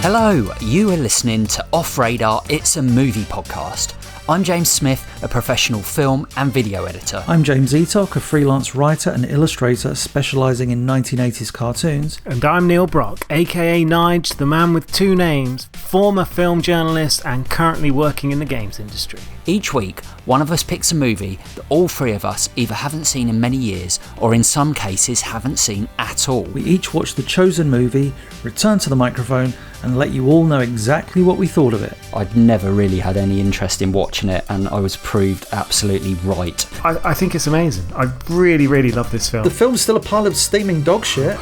Hello, you are listening to Off Radar, It's a Movie podcast. I'm James Smith, a professional film and video editor. I'm James Eatock, a freelance writer and illustrator specialising in 1980s cartoons. And I'm Neil Brock, aka Nige, the man with two names, former film journalist and currently working in the games industry. Each week, one of us picks a movie that all three of us either haven't seen in many years or in some cases haven't seen at all. We each watch the chosen movie, return to the microphone and let you all know exactly what we thought of it. I'd never really had any interest in watching it and I was proved absolutely right. I think it's amazing. I really, really love this film. The film's still a pile of steaming dog shit.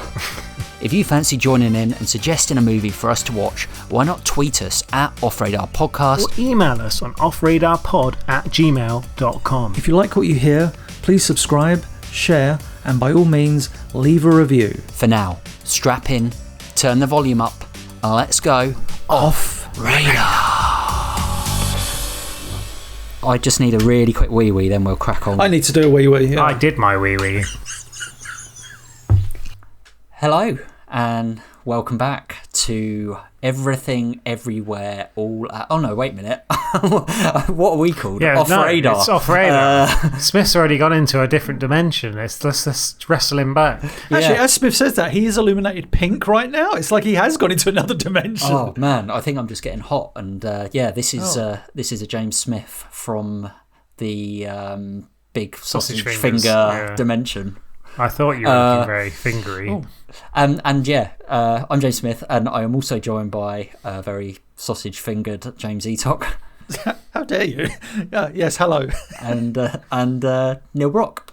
If you fancy joining in and suggesting a movie for us to watch, why not tweet us at Off Radar Podcast or email us on offradarpod@gmail.com. If you like what you hear, please subscribe, share, and by all means, leave a review. For now, strap in, turn the volume up, and let's go Off Radar. I just need a really quick wee-wee, then we'll crack on. I need to do a wee-wee. Yeah. I did my wee-wee. Hello, and welcome back to Everything, Everywhere, All at... Oh no, wait a minute. What are we called? Off Radar. It's Off Radar. Smith's already gone into a different dimension. Let's wrestle him back. Actually, as Smith says that, he is illuminated pink right now. It's like he has gone into another dimension. Oh man, I think I'm just getting hot. And this is a James Smith from the big sausage finger dimension. I thought you were looking very fingery. Oh. I'm James Smith, and I am also joined by a very sausage-fingered James Eatock. How dare you? Yes, hello. And Neil Brock.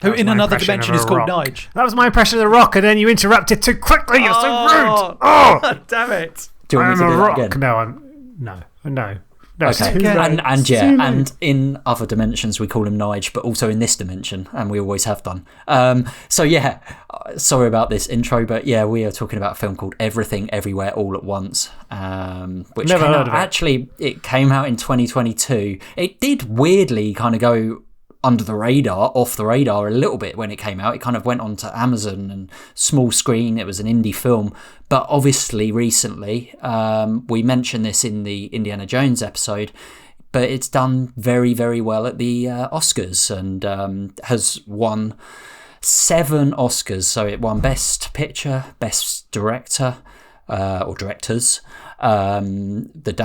Who in another dimension is called Nige. That was my impression of The Rock, and then you interrupted too quickly. You're so rude. Oh, damn it. Do you want me to do that again? No. Okay, and in other dimensions we call him Nige, but also in this dimension, and we always have done. Sorry about this intro, but yeah, we are talking about a film called Everything, Everywhere, All at Once, which never heard of it. Actually, it came out in 2022. It did weirdly kind of go off the radar a little bit when it came out. It kind of went onto Amazon and small screen. It was an indie film, but obviously recently, we mentioned this in the Indiana Jones episode, but it's done very, very well at the Oscars and has won 7 Oscars. So it won Best Picture, Best Director, or Directors, the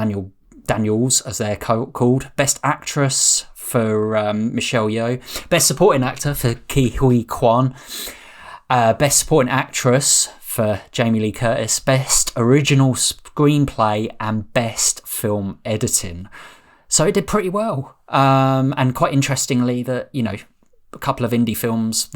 Daniels, as they're called, Best Actress for Michelle Yeoh, Best Supporting Actor for Huy Quan, Best Supporting Actress for Jamie Lee Curtis, Best Original Screenplay, and Best Film Editing. So it did pretty well. And quite interestingly that, a couple of indie films,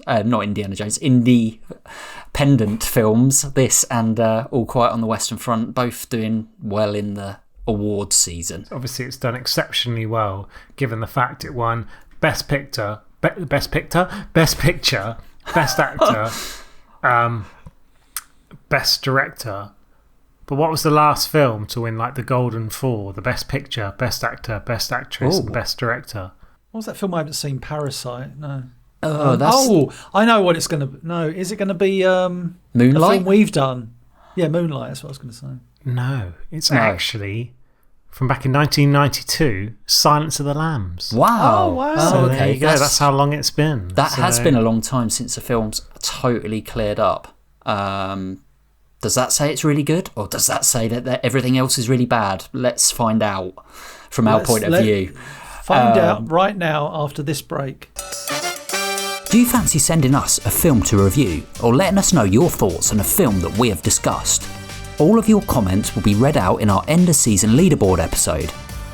not Indiana Jones, independent films, this and All Quiet on the Western Front, both doing well in the awards season. Obviously, it's done exceptionally well, given the fact it won Best Picture, Best Actor, Best Director. But what was the last film to win like the Golden Four? The Best Picture, Best Actor, Best Actress, and Best Director. What was that film I haven't seen? Parasite? No. I know what it's going to... No, is it going to be... Moonlight? A film we've done. Yeah, Moonlight, that's what I was going to say. No, it's actually from back in 1992, Silence of the Lambs. Wow. Oh, wow. So there you go. That's how long it's been. That has been a long time since the film's totally cleared up. Does that say it's really good? Or does that say that everything else is really bad? Let's find out from our point of view. Find out right now after this break. Do you fancy sending us a film to review or letting us know your thoughts on a film that we have discussed? All of your comments will be read out in our end of season leaderboard episode.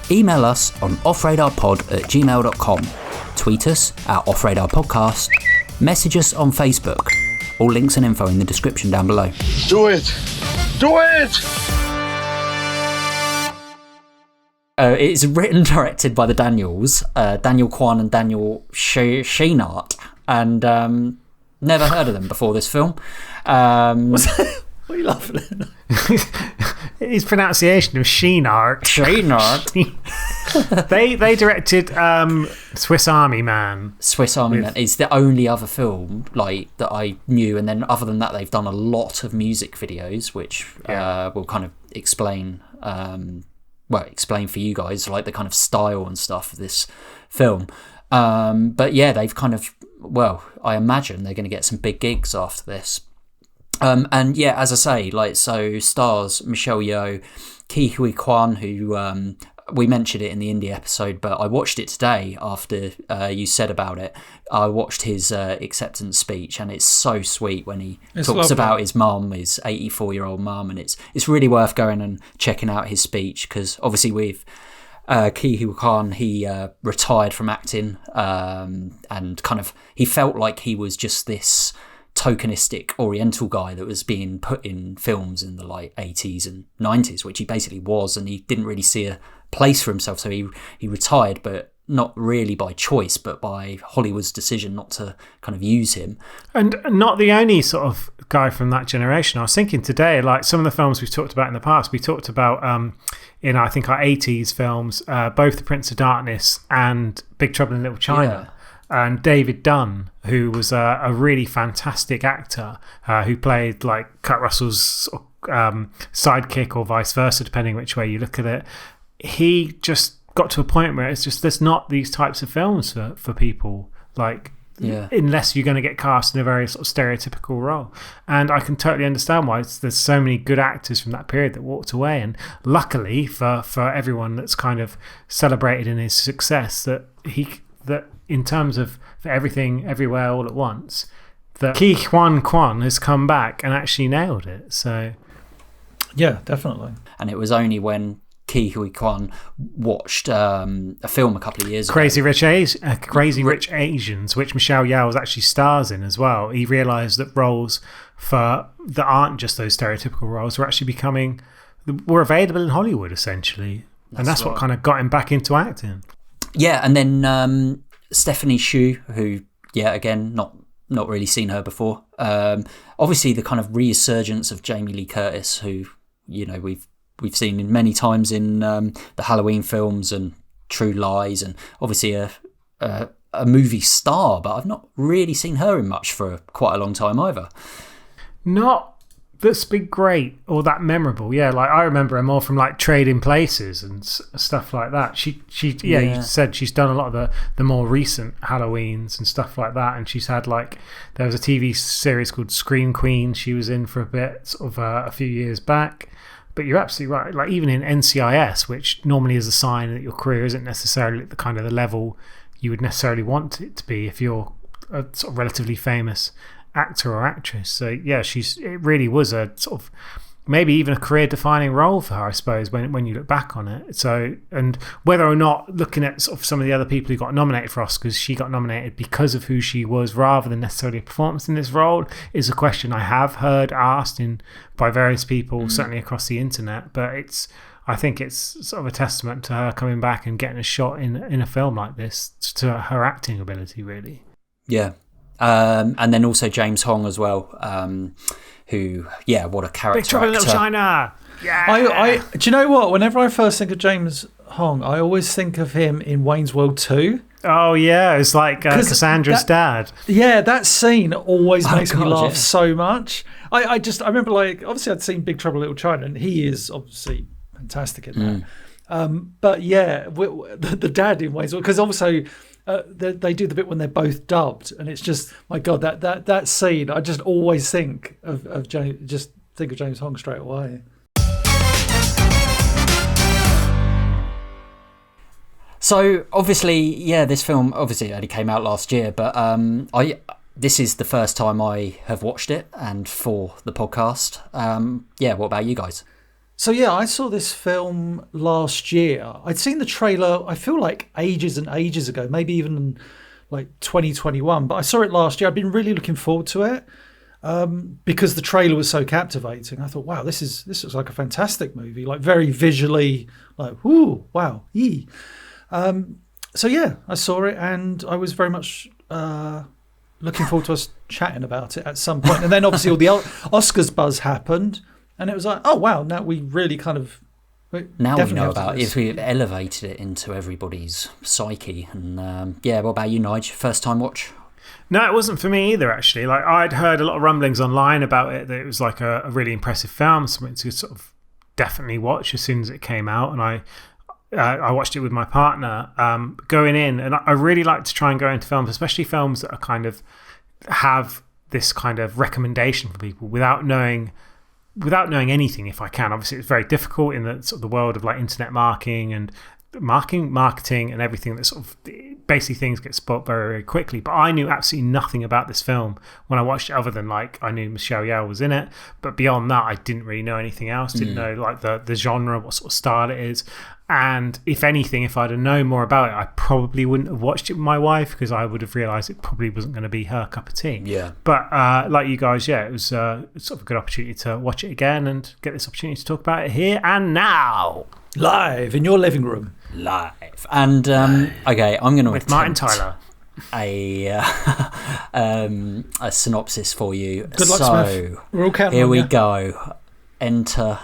Email us on offradarpod@gmail.com. Tweet us at offradarpodcast. Message us on Facebook. All links and info in the description down below. Do it! Do it! It's written and directed by the Daniels, Daniel Kwan and Daniel Scheinert, and never heard of them before this film. What are you laughing at? His pronunciation of Scheinert. They directed Swiss Army Man. Swiss Army Man is the only other film that I knew, and then other than that, they've done a lot of music videos, which will kind of explain for you guys like the kind of style and stuff of this film. But yeah, they've kind of I imagine they're going to get some big gigs after this. And yeah, as I say, so stars Michelle Yeoh, Huy Quan, who we mentioned it in the indie episode, but I watched it today after you said about it. I watched his acceptance speech, and it's so sweet when he talks about his mum, his 84-year-old mum, and it's really worth going and checking out his speech, because obviously with Huy Quan, he retired from acting, and kind of he felt like he was just this tokenistic Oriental guy that was being put in films in the 80s and 90s, which he basically was, and he didn't really see a place for himself, so he retired, but not really by choice, but by Hollywood's decision not to kind of use him. And not the only sort of guy from that generation. I was thinking today, like some of the films we've talked about in the past, we talked about in I think our 80s films, both The Prince of Darkness and Big Trouble in Little China. And David Dunn, who was a really fantastic actor, who played like Kurt Russell's sidekick or vice versa, depending which way you look at it. He just got to a point where it's just there's not these types of films for people, unless you're going to get cast in a very sort of stereotypical role. And I can totally understand why there's so many good actors from that period that walked away. And luckily for everyone that's kind of celebrated in his success, that in terms of For Everything Everywhere All at Once, that Huy Quan has come back and actually nailed it. So yeah, definitely. And it was only when Huy Quan watched a film a couple of years ago, Crazy Rich Asians, which Michelle Yeoh actually stars in as well. He realised that roles that aren't just those stereotypical roles were available in Hollywood essentially, and that's what kind of got him back into acting. Yeah, and then Stephanie Hsu, who again not really seen her before. Obviously the kind of resurgence of Jamie Lee Curtis, who we've seen in many times in the Halloween films and True Lies, and obviously a movie star, but I've not really seen her in much for quite a long time either. Not that's been great or that memorable. Yeah, like I remember her more from like Trading Places and stuff like that. She you said she's done a lot of the more recent Halloweens and stuff like that, and she's had there was a TV series called Scream Queen she was in for a bit, sort of a few years back. But you're absolutely right. Like even in NCIS, which normally is a sign that your career isn't necessarily at the kind of the level you would necessarily want it to be if you're a sort of relatively famous actor or actress. So yeah, it really was a sort of maybe even a career-defining role for her, I suppose, when you look back on it. So, and whether or not, looking at sort of some of the other people who got nominated for Oscars, she got nominated because of who she was rather than necessarily a performance in this role, is a question I have heard asked by various people, certainly across the internet. But I think it's sort of a testament to her coming back and getting a shot in a film like this, to her acting ability, really. Yeah. And then also James Hong as well, who, what a character. Big Trouble in Little China. Yeah. Do you know what? Whenever I first think of James Hong, I always think of him in Wayne's World 2. Oh yeah, it's like Cassandra's dad. Yeah, that scene always makes me laugh so much. I remember, obviously I'd seen Big Trouble in Little China, and he is obviously fantastic in that. But yeah, the dad in Wayne's World, because also they do the bit when they're both dubbed, and it's just, my God, that scene. I just always think of James. Just think of James Hong straight away. So obviously, this film obviously only came out last year, but this is the first time I have watched it, and for the podcast. What about you guys? So yeah, I saw this film last year. I'd seen the trailer, I feel like ages and ages ago, maybe even like 2021, but I saw it last year. I'd been really looking forward to it because the trailer was so captivating. I thought, wow, this looks like a fantastic movie, like very visually, like, whoo, wow, yee. So yeah, I saw it, and I was very much looking forward to us chatting about it at some point. And then obviously all the Oscars buzz happened, and it was like, oh wow, now we really kind of Now we Definitely know after about it. this. If we've elevated it into everybody's psyche. And what about you, Nige? First time watch? No, it wasn't for me either, actually. Like, I'd heard a lot of rumblings online about it, that it was like a really impressive film, something to sort of definitely watch as soon as it came out. And I watched it with my partner going in, and I really like to try and go into films, especially films that are kind of have this kind of recommendation for people without knowing anything, if I can. Obviously, it's very difficult in the sort of the world of like internet marketing and marketing and everything, that sort of basically things get spoiled very, very quickly. But I knew absolutely nothing about this film when I watched it, other than like I knew Michelle Yeoh was in it, but beyond that I didn't really know anything else. Didn't know like the genre, what sort of style it is. And if anything, if I'd have known more about it, I probably wouldn't have watched it with my wife, because I would have realised it probably wasn't going to be her cup of tea. Yeah. But like you guys, it was sort of a good opportunity to watch it again and get this opportunity to talk about it here and now. Live in your living room. Live. And, okay, I'm going to With Martin Tyler. A synopsis for you. Good luck, Smith. We're all counting here on we you. go. Enter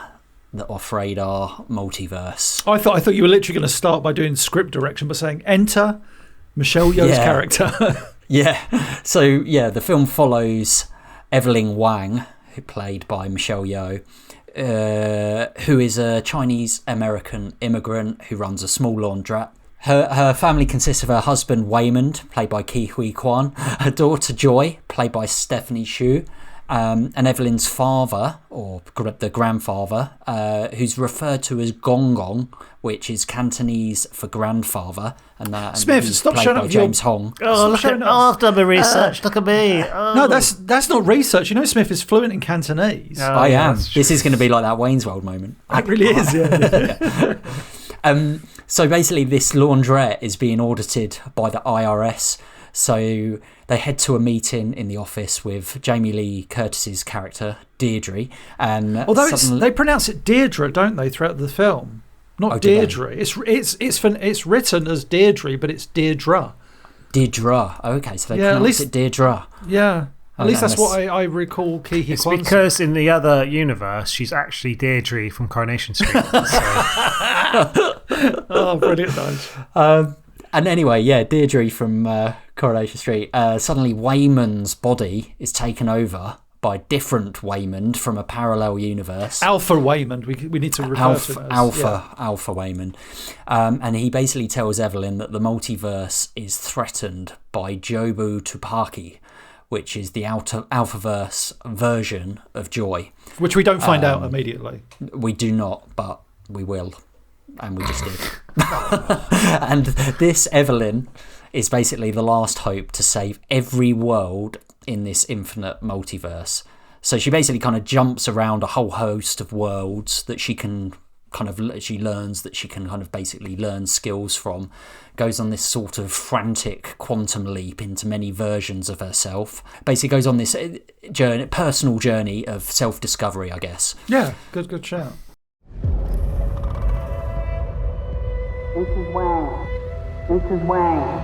the off-radar multiverse. I thought you were literally going to start by doing script direction by saying, enter Michelle Yeoh's character. Yeah. So, the film follows Evelyn Wang, who played by Michelle Yeoh, who is a Chinese-American immigrant who runs a small laundrette. Her family consists of her husband, Waymond, played by Huy Quan, her daughter, Joy, played by Stephanie Hsu, and Evelyn's father, or the grandfather, who's referred to as Gong Gong, which is Cantonese for grandfather. And Smith, he's stop played showing by up James Hong. Oh, look at I've done my research. Look at me. No, that's not research. You know, Smith is fluent in Cantonese. I am. This is going to be like that Wayne's World moment. It really is, yeah. So basically, this laundrette is being audited by the IRS. So they head to a meeting in the office with Jamie Lee Curtis's character, Deirdre. And although they pronounce it Deirdre, don't they, throughout the film? Not Deirdre. It's written as Deirdre, but it's Deirdre. Deirdre. Okay, so they pronounce it Deirdre. Yeah. At least that's what I recall Huy Quan. It's because in the other universe, she's actually Deirdre from Coronation Street. Oh, brilliant, nice. And anyway, Deirdre from Coronation Street. Suddenly, Waymond's body is taken over by different Waymond from a parallel universe. Alpha Waymond, we need to refer to it as. Alpha Waymond. And he basically tells Evelyn that the multiverse is threatened by Jobu Tupaki, which is the Alphaverse version of Joy. Which we don't find out immediately. We do not, but we will. And we just did. And this Evelyn is basically the last hope to save every world in this infinite multiverse. So she basically kind of jumps around a whole host of worlds that she learns that she can kind of basically learn skills from, goes on this sort of frantic quantum leap into many versions of herself, basically goes on this personal journey of self-discovery, I guess. Yeah, good shout. Mrs. Wang. Mrs. Wang.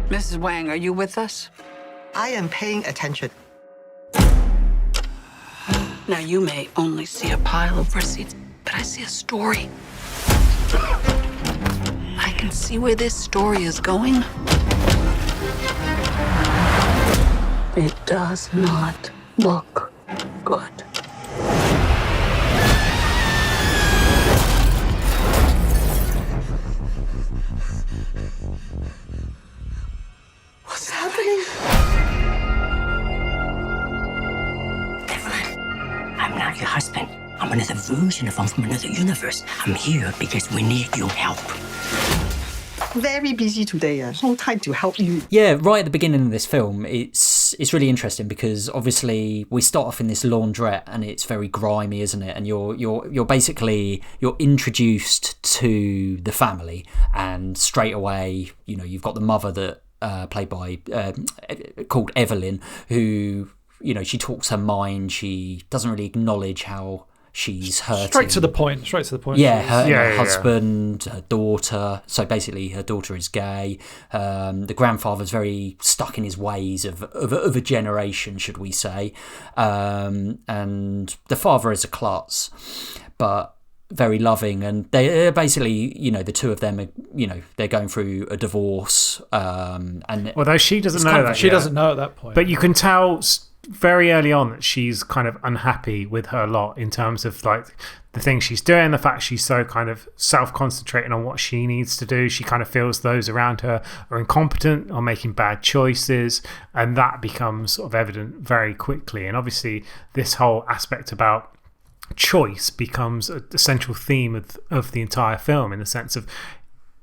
Mrs. Wang, are you with us? I am paying attention. Now, you may only see a pile of receipts, but I see a story. I can see where this story is going. It does not look good. What's happening? Evelyn, I'm not your husband. I'm another version of him from another universe. I'm here because we need your help. Very busy today. No time to help you. Yeah, right at the beginning of this film, it's really interesting because obviously we start off in this laundrette and it's very grimy, isn't it? And you're basically introduced to the family, and straight away, you've got the mother that played by called Evelyn, who she talks her mind. She doesn't really acknowledge how she's hurting. Straight to the point. Yeah, her husband, her daughter. So basically, her daughter is gay. The grandfather's very stuck in his ways of a generation, should we say? And the father is a klutz, but very loving, and they're basically, the two of them are, they're going through a divorce, and although she doesn't know that, she doesn't know at that point, but you can tell very early on that she's kind of unhappy with her lot in terms of like the things she's doing, the fact she's so kind of self-concentrating on what she needs to do. She kind of feels those around her are incompetent or making bad choices, and that becomes sort of evident very quickly. And obviously this whole aspect about choice becomes a central theme of the entire film, in the sense of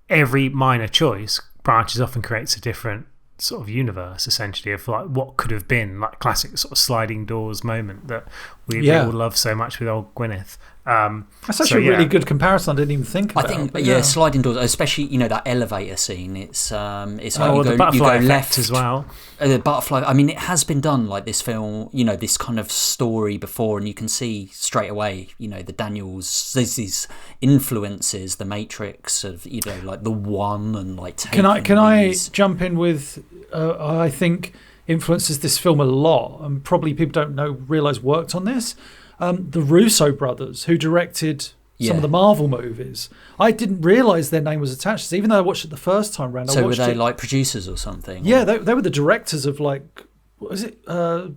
every minor choice branches off and creates a different sort of universe, essentially, of like what could have been, like classic sort of sliding doors moment that we all love so much with old Gwyneth. That's actually a really good comparison. I didn't even think about. I think it, sliding doors, especially that elevator scene. It's like the butterfly effect as well. The butterfly. I mean, it has been done like this film. This kind of story before, and you can see straight away. The Daniels. There's these influences, the Matrix of like the One, and like. Can I jump in with? I think influences this film a lot, and probably people don't realize worked on this. The Russo brothers, who directed some of the Marvel movies, I didn't realise their name was attached to this, even though I watched it the first time round. So were they like producers or something? Yeah, they were the directors of like, what was it? The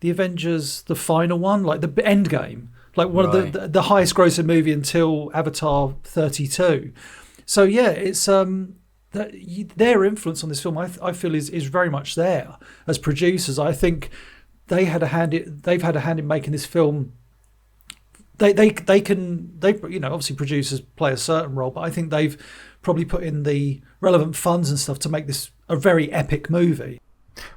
Avengers, the final one, like the Endgame, like one of the highest grossing movie until Avatar 32. So yeah, it's their influence on this film, I feel is very much there as producers. I think. They've had a hand in making this film. They obviously producers play a certain role, but I think they've probably put in the relevant funds and stuff to make this a very epic movie.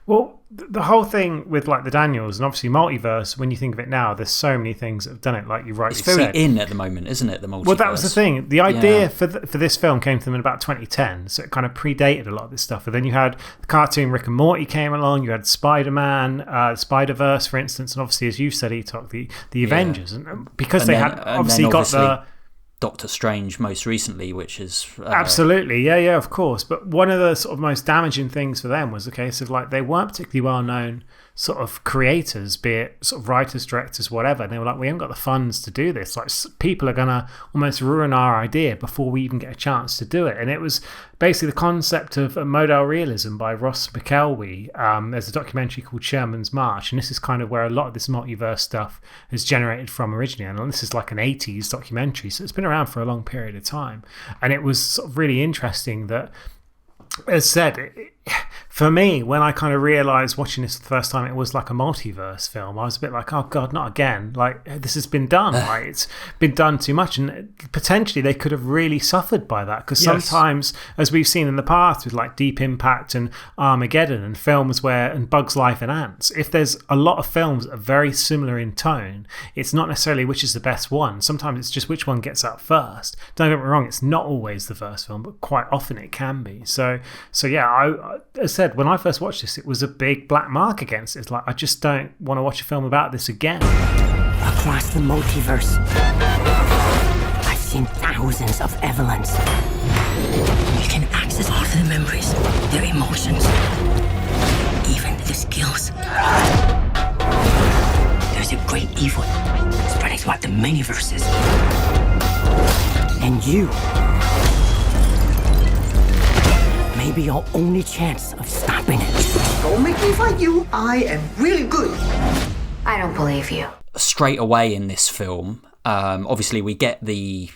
Well, the whole thing with like the Daniels and obviously multiverse, when you think of it now, there's so many things that have done it, like you rightly said. It's very in at the moment, isn't it, the multiverse? Well, that was the thing. The idea for this film came to them in about 2010, so it kind of predated a lot of this stuff. And then you had the cartoon Rick and Morty came along, you had Spider-Man, Spider-Verse, for instance, and obviously, as you said, the Avengers. And because they had obviously got the... Doctor Strange most recently, which is absolutely, yeah, of course. But one of the sort of most damaging things for them was the case of like they weren't particularly well known sort of creators, be it sort of writers, directors, whatever. And they were like, we haven't got the funds to do this. Like people are gonna almost ruin our idea before we even get a chance to do it. And it was basically the concept of modal realism by Ross McElwee. There's a documentary called Sherman's March, and this is kind of where a lot of this multiverse stuff is generated from originally. And this is like an 80s documentary, so it's been around for a long period of time. And it was sort of really interesting that, as said, for me, when I kind of realised watching this for the first time, it was like a multiverse film. I was a bit like, oh God, not again. Like, this has been done. Like, it's been done too much. And potentially they could have really suffered by that. Because sometimes, as we've seen in the past with like Deep Impact and Armageddon and films and Bug's Life and Ants, if there's a lot of films that are very similar in tone, it's not necessarily which is the best one. Sometimes it's just which one gets out first. Don't get me wrong, it's not always the first film, but quite often it can be. So yeah, I as I said, when I first watched this, it was a big black mark against it. It's like, I just don't want to watch a film about this again. Across the multiverse, I've seen thousands of Evelyns. You can access all of their memories, their emotions, even their skills. There's a great evil spreading throughout the many verses. And you may be our only chance of stopping it. Don't make me fight you. I am really good. I don't believe you. Straight away in this film, obviously we get the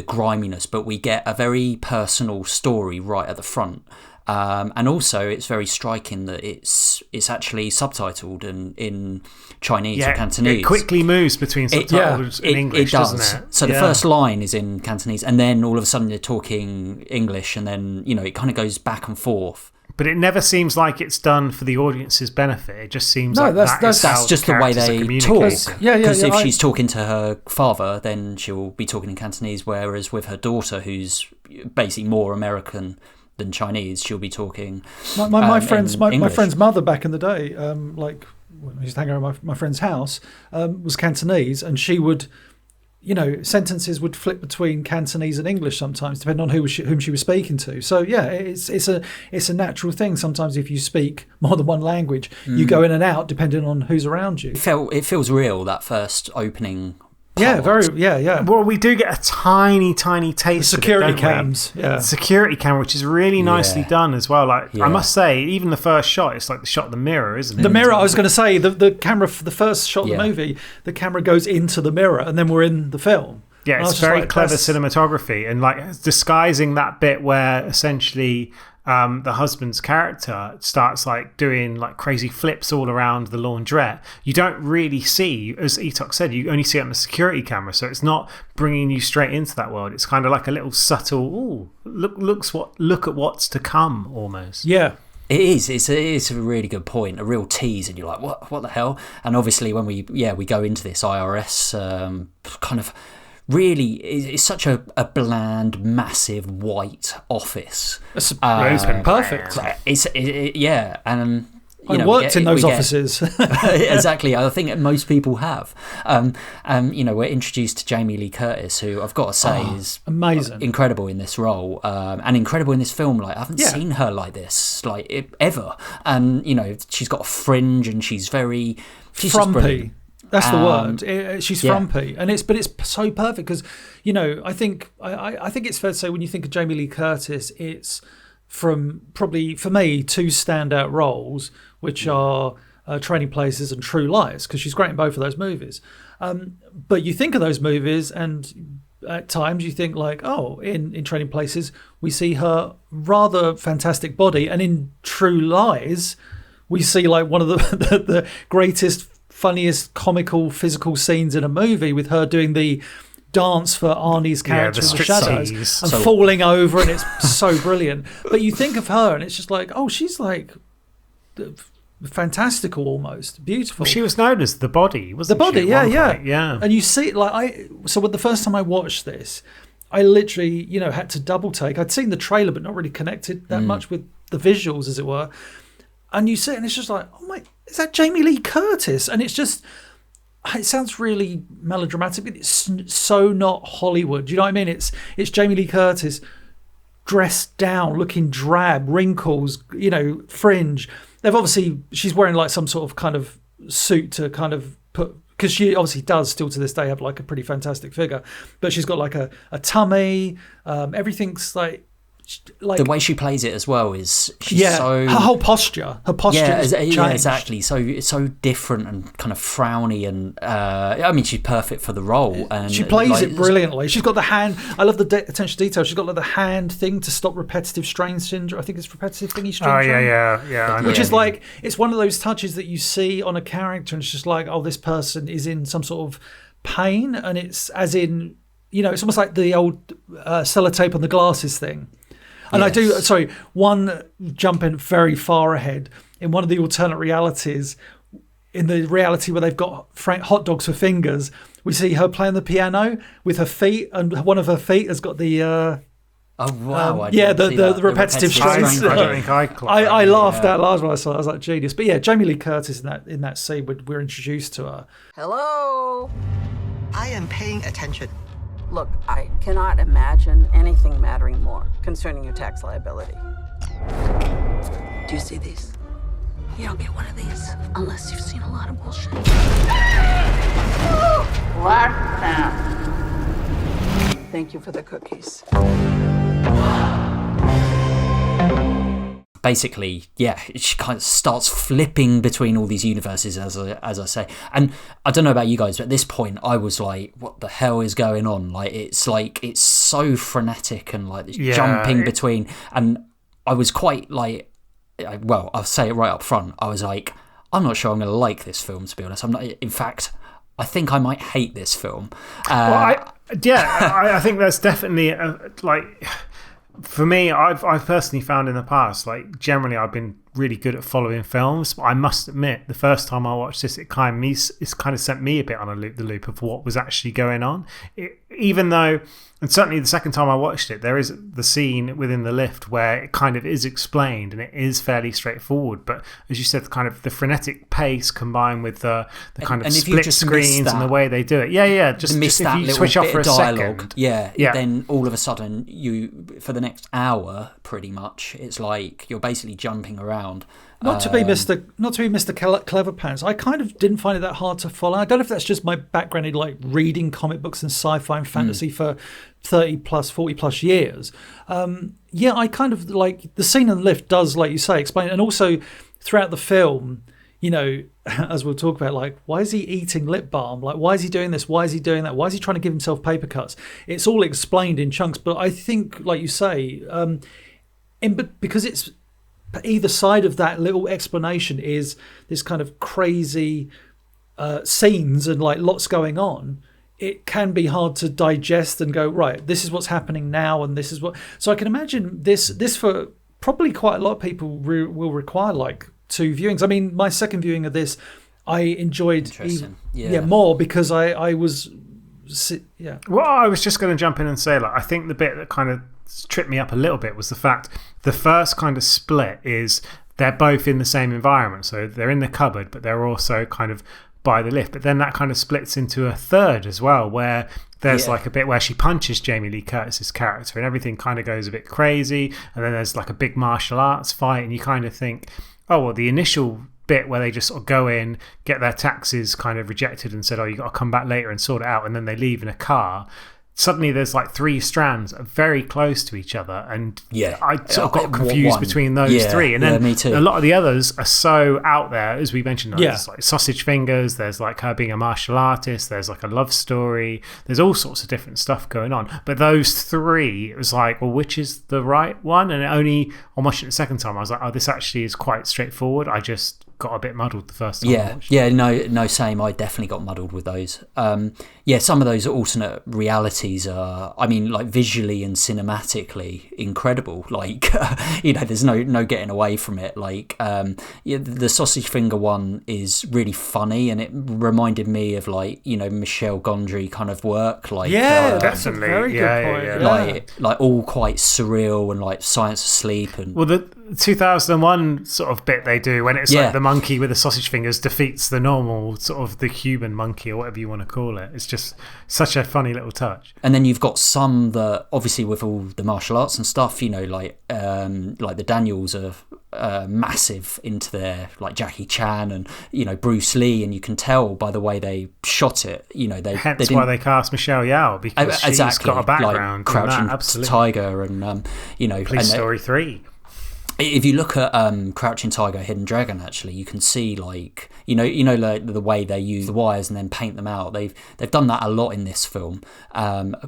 griminess, but we get a very personal story right at the front. And also, it's very striking that it's actually subtitled in Chinese or Cantonese. It quickly moves between subtitles and English, doesn't it? So the first line is in Cantonese, and then all of a sudden they're talking English, and then it kind of goes back and forth. But it never seems like it's done for the audience's benefit. It just seems like that's just the way they talk. Yeah. Because if she's talking to her father, then she'll be talking in Cantonese, whereas with her daughter, who's basically more American than Chinese, she'll be talking my friend's mother back in the day, like when I used to hang around my friend's house, was Cantonese, and she would, sentences would flip between Cantonese and English sometimes, depending on whom she was speaking to. So yeah, it's a natural thing. Sometimes if you speak more than one language, you go in and out depending on who's around you. It feels real, that first opening Yeah, yeah. Well, we do get a tiny taste security of it, don't we? cams. Yeah, the security camera, which is really nicely done as well. Like Yeah. I must say, even the first shot, it's like the shot of the mirror, isn't it? the mirror. I was going to say the camera for the first shot of Yeah. the movie, the camera goes into the mirror, and then we're in the film. Yeah, And I was it's just very like, clever that's- cinematography, and like disguising that bit where essentially the husband's character starts like doing like crazy flips all around the laundrette. You don't really see, as Etok said, you only see it on the security camera, so it's not bringing you straight into that world. It's kind of like a little subtle, ooh, look at what's to come almost. Yeah. It is. It's a really good point. A real tease, and you're like, what the hell? And obviously, when we go into this IRS kind of really, it's such a bland, massive white office. It's perfect. And I worked in those offices. Exactly. I think most people have. We're introduced to Jamie Lee Curtis, who I've got to say is amazing, incredible in this role, and incredible in this film. Like I haven't seen her like this, ever. And she's got a fringe, and she's frumpy. That's the word. She's frumpy, and it's so perfect because I think it's fair to say when you think of Jamie Lee Curtis, it's from probably for me two standout roles, which are Trading Places and True Lies, because she's great in both of those movies. But you think of those movies, and at times you think like, oh, in Trading Places we see her rather fantastic body, and in True Lies we see like one of the greatest, funniest comical physical scenes in a movie, with her doing the dance for Arnie's character in the shadows and falling over, and it's so brilliant. But you think of her and it's just like, oh, she's like fantastical, almost beautiful. Well, she was known as the body, wasn't the body, she? Yeah. And you see, so when the first time I watched this, I literally, had to double take. I'd seen the trailer, but not really connected that much with the visuals, as it were. And you see it, and it's just like, oh my, is that Jamie Lee Curtis? And it's just, it sounds really melodramatic, but it's so not Hollywood. Do you know what I mean? It's Jamie Lee Curtis dressed down, looking drab, wrinkles, fringe. She's wearing like some sort of kind of suit to kind of put, because she obviously does still to this day have like a pretty fantastic figure, but she's got like a tummy. Everything's like the way she plays it as well is her whole posture is changed. Yeah, exactly. So it's so different and kind of frowny, and she's perfect for the role, and she plays it brilliantly. She's got the hand. I love the attention to detail. She's got like the hand thing to stop repetitive strain syndrome. I think it's repetitive thingy strain. Yeah. Which is like, it's one of those touches that you see on a character, and it's just like, oh, this person is in some sort of pain, and it's as in, it's almost like the old sellotape on the glasses thing. And yes. One jumping very far ahead, in one of the alternate realities, in the reality where they've got hot dogs for fingers, we see her playing the piano with her feet, and one of her feet has got the oh wow! The repetitive strings. I laughed out loud when I saw it. I was like, genius. But yeah, Jamie Lee Curtis in that scene, we're introduced to her. Hello. I am paying attention. Look, I cannot imagine anything mattering more concerning your tax liability. Do you see these? You don't get one of these unless you've seen a lot of bullshit. What now? Thank you for the cookies. Basically, she kind of starts flipping between all these universes, as I say. And I don't know about you guys, but at this point, I was like, "What the hell is going on?" It's so frenetic and like this jumping between. And I was quite like, well, I'll say it right up front. I was like, I'm not sure I'm going to like this film, to be honest. I'm not. In fact, I think I might hate this film. I think that's definitely for me, I've personally found in the past, like generally I've been really good at following films, but I must admit the first time I watched this, it kind of sent me a bit on the loop of what was actually going on. Even though, and certainly the second time I watched it, there is the scene within the lift where it kind of is explained and it is fairly straightforward. But as you said, kind of the frenetic pace combined with the kind of split screens and the way they do it. Just if you little switch off for a dialogue, second. Then all of a sudden for the next hour, pretty much, it's like you're basically jumping around Not to be Mr. Clever Pants. I kind of didn't find it that hard to follow. I don't know if that's just my background in like reading comic books and sci-fi and fantasy for 30 plus, 40 plus years. I kind of like the scene in the lift does, like you say, explain. And also throughout the film, you know, as we'll talk about, like, why is he eating lip balm? Like, why is he doing this? Why is he doing that? Why is he trying to give himself paper cuts? It's all explained in chunks. But I think, like you say, because it's either side of that little explanation is this kind of crazy scenes and like lots going on, it can be hard to digest and go, right, this is what's happening now and this is what. So I can imagine this for probably quite a lot of people will require like 2 viewings. I mean, my second viewing of this, I enjoyed more because I was. Well, I was just going to jump in and say, like, I think the bit that kind of tripped me up a little bit was the fact the first kind of split is they're both in the same environment. So they're in the cupboard, but they're also kind of by the lift. But then that kind of splits into a third as well, where there's like a bit where she punches Jamie Lee Curtis's character and everything kind of goes a bit crazy. And then there's like a big martial arts fight, and you kind of think, oh, well, the initial bit where they just sort of go in, get their taxes kind of rejected and said, oh, you got to come back later and sort it out, and then they leave in a car. Suddenly there's like 3 strands very close to each other, and I sort of got confused between those 3, and then me too. A lot of the others are so out there, as we mentioned. There's like sausage fingers, there's like her being a martial artist, there's like a love story, there's all sorts of different stuff going on, but those 3, it was like, well, which is the right one? And it only on watching it the second time I was like, oh, this actually is quite straightforward. I just got a bit muddled the first time. No, same. I definitely got muddled with those. Some of those alternate realities are, I mean, like visually and cinematically incredible. Like, there's no getting away from it. Like, the sausage finger one is really funny, and it reminded me of like, Michelle Gondry kind of work. Like, that's a very good point. Like all quite surreal and like Science Asleep and. Well, the 2001 sort of bit they do when it's like the monkey with the sausage fingers defeats the normal sort of the human monkey or whatever you want to call it. It's just such a funny little touch. And then you've got some that obviously with all the martial arts and stuff, like the Daniels are massive into their like Jackie Chan and Bruce Lee, and you can tell by the way they shot it. Hence why they cast Michelle Yeoh, because she's got a background like Crouching in that, absolutely. Tiger and Police Story 3. If you look at Crouching Tiger, Hidden Dragon, actually, you can see like like the way they use the wires and then paint them out. They've done that a lot in this film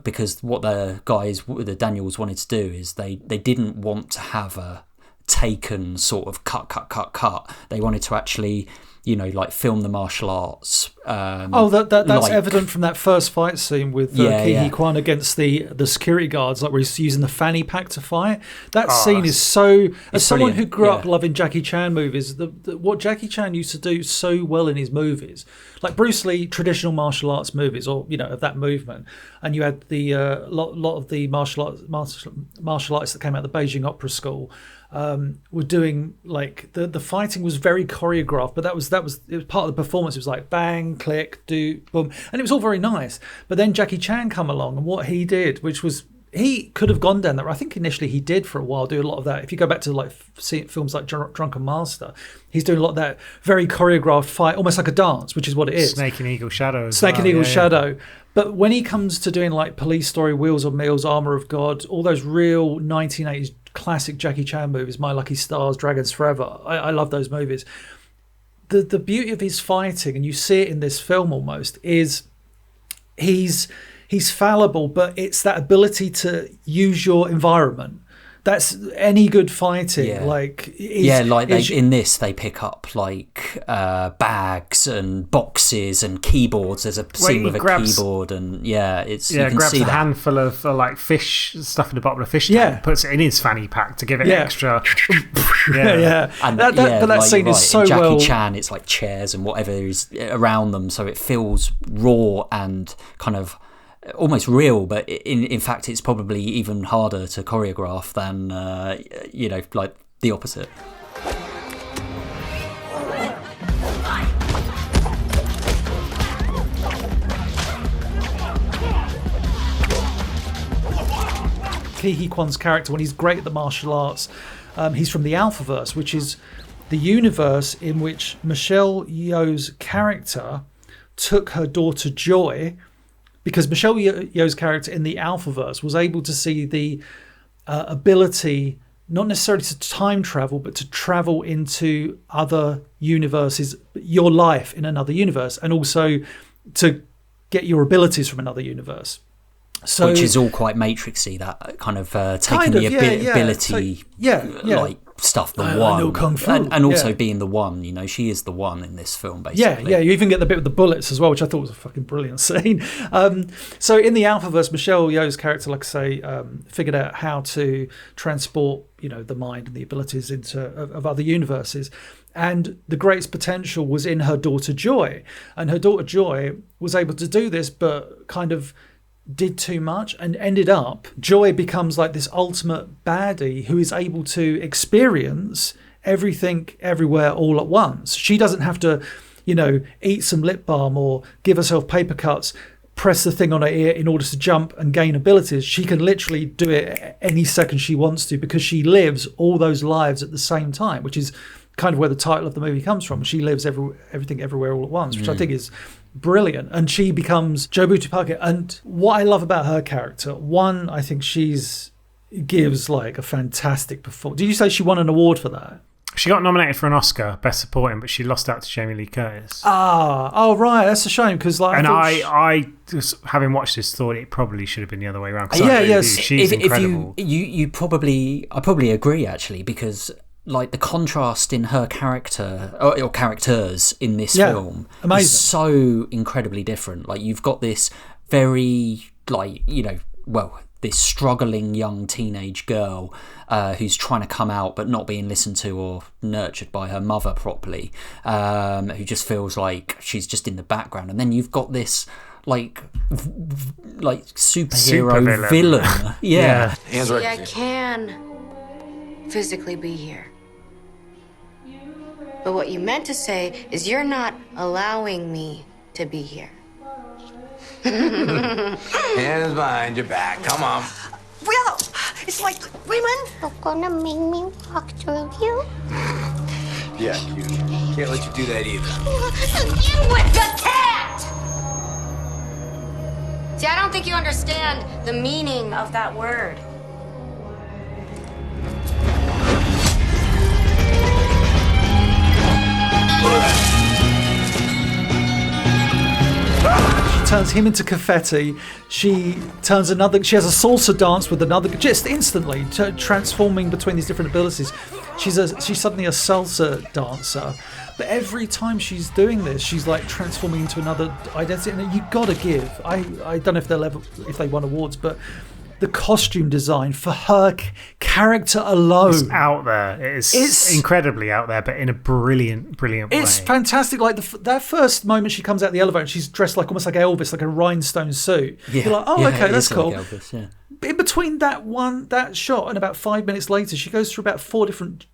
because what the Daniels wanted to do is they didn't want to have a taken sort of cut. They wanted to actually like film the martial arts. That's like, evident from that first fight scene with Huy Quan against the security guards, like where he's using the fanny pack to fight. That scene is so. As someone who grew up loving Jackie Chan movies, what Jackie Chan used to do so well in his movies, like Bruce Lee, traditional martial arts movies, or of that movement, and you had the lot of the martial arts that came out of the Beijing Opera School. Were doing like the fighting was very choreographed, but it was part of the performance. It was like bang, click, do, boom, and it was all very nice. But then Jackie Chan come along, and what he did, which was he could have gone down that. I think initially he did for a while do a lot of that. If you go back to like films like Drunken Master, he's doing a lot of that very choreographed fight, almost like a dance, which is what it is. Snake and Eagle Shadow. Shadow. But when he comes to doing like Police Story, Wheels on Meals, Armor of God, all those real 1980s classic Jackie Chan movies, My Lucky Stars, Dragons Forever, I love those movies. The beauty of his fighting, and you see it in this film almost, is he's fallible, but it's that ability to use your environment. That's any good fighting. In this they pick up like bags and boxes and keyboards. There's a scene with a keyboard, and you can grabs see a that. handful of like fish stuff in the bottom of a fish tank, puts it in his fanny pack to give it extra. And that scene is so in Jackie well. Chan, it's like chairs and whatever is around them, so it feels raw and kind of almost real, but in fact it's probably even harder to choreograph than like the opposite. Huy Quan's character, when he's great at the martial arts, he's from the Alphaverse, which is the universe in which Michelle Yeoh's character took her daughter Joy, because Michelle Yeoh's character in the Alphaverse was able to see the ability, not necessarily to time travel, but to travel into other universes, your life in another universe, and also to get your abilities from another universe. So, which is all quite Matrixy, that kind of taking the ability, like stuff. The one, know Kung Fu. and also being the one. You know, she is the one in this film, basically. Yeah. You even get the bit with the bullets as well, which I thought was a fucking brilliant scene. So in the Alphaverse, Michelle Yeoh's character, like I say, figured out how to transport, the mind and the abilities of other universes. And the greatest potential was in her daughter Joy, and her daughter Joy was able to do this, but kind of did too much, and ended up, Joy becomes like this ultimate baddie who is able to experience everything everywhere all at once. She doesn't have to, eat some lip balm or give herself paper cuts, press the thing on her ear in order to jump and gain abilities. She can literally do it any second she wants to, because she lives all those lives at the same time, which is kind of where the title of the movie comes from. She lives everything everywhere all at once, which I think is brilliant. And she becomes Joe Buttigieg. And what I love about her character, one, I think gives like a fantastic performance. Did you say she won an award for that? She got nominated for an Oscar, Best Supporting, but she lost out to Jamie Lee Curtis. Right, that's a shame, because I just, having watched this, thought it probably should have been the other way around. She's incredible. I probably agree, actually, because like the contrast in her character or characters in this film is so incredibly different. Like, you've got this very this struggling young teenage girl who's trying to come out but not being listened to or nurtured by her mother properly, who just feels like she's just in the background. And then you've got this like superhero villain. Yeah. See, I can physically be here. But what you meant to say is you're not allowing me to be here. Hands behind your back. Come on. Well, it's like women. You're gonna make me walk through you? Yeah, cute. Can't let you do that either. You with the cat! See, I don't think you understand the meaning of that word. Turns him into confetti. She has a salsa dance with another, just instantly transforming between these different abilities. She's suddenly a salsa dancer, but every time she's doing this, she's like transforming into another identity. And you gotta give, I don't know if they won awards, but the costume design for her character alone, it's out there. It's incredibly out there, but in a brilliant way. It's fantastic. Like that first moment she comes out the elevator and she's dressed like almost like Elvis, like a rhinestone suit. Yeah. You're like, okay, that's cool. Like Elvis, yeah. But in between that shot and about 5 minutes later, she goes through about 4 different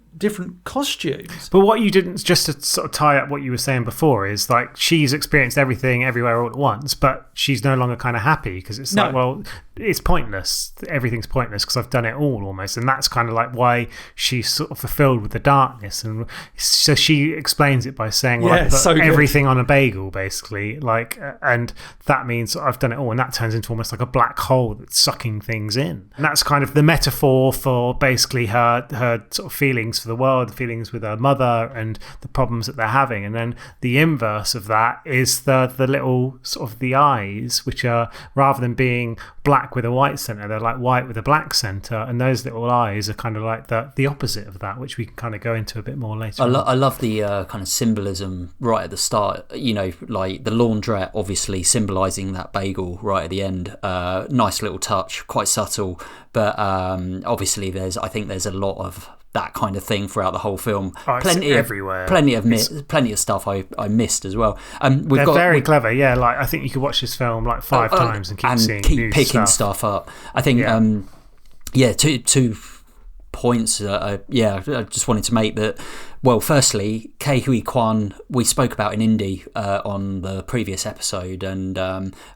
costumes. But what you didn't, just to sort of tie up what you were saying before, is like she's experienced everything everywhere all at once, but she's no longer kind of happy, because it's like, well, it's pointless. Everything's pointless because I've done it all almost. And that's kind of like why she's sort of fulfilled with the darkness. And so she explains it by saying, well, I put everything on a bagel, basically, like, and that means I've done it all. And that turns into almost like a black hole that's sucking things in. And that's kind of the metaphor for basically her sort of feelings for the world, the feelings with her mother and the problems that they're having. And then the inverse of that is the little sort of the eyes, which are, rather than being black with a white center, they're like white with a black center, and those little eyes are kind of like the opposite of that, which we can kind of go into a bit more later. I love the kind of symbolism right at the start, like the laundrette obviously symbolizing that bagel right at the end. Nice little touch, quite subtle, but obviously I think there's a lot of that kind of thing throughout the whole film. Everywhere. Plenty of stuff I missed as well. They're very clever. Yeah, like I think you could watch this film like 5 times and keep picking stuff up. I think two points. I just wanted to make that. Well, firstly, Huy Quan we spoke about in Indie on the previous episode, and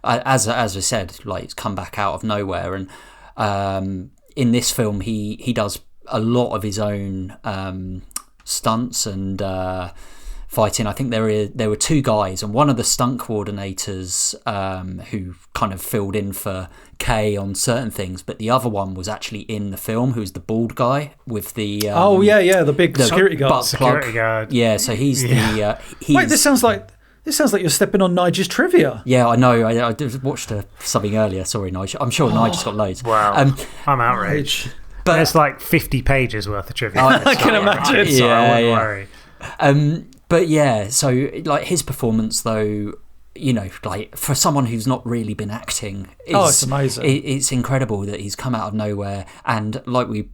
as I said, like, it's come back out of nowhere, and in this film he does a lot of his own stunts and fighting. I think there were two guys, and one of the stunt coordinators who kind of filled in for Kay on certain things, but the other one was actually in the film, who's the bald guy with the the big security guard. Security guard. Yeah, so he's the Wait, this sounds like you're stepping on Nigel's trivia. Yeah, I know. I watched something earlier. Sorry, Nigel. I'm sure Nigel's got loads. Wow. I'm outraged. But there's like 50 pages worth of trivia. I can imagine. So I won't worry. But yeah, so like his performance though, you know, like for someone who's not really been acting, it's amazing. It's incredible that he's come out of nowhere, and like we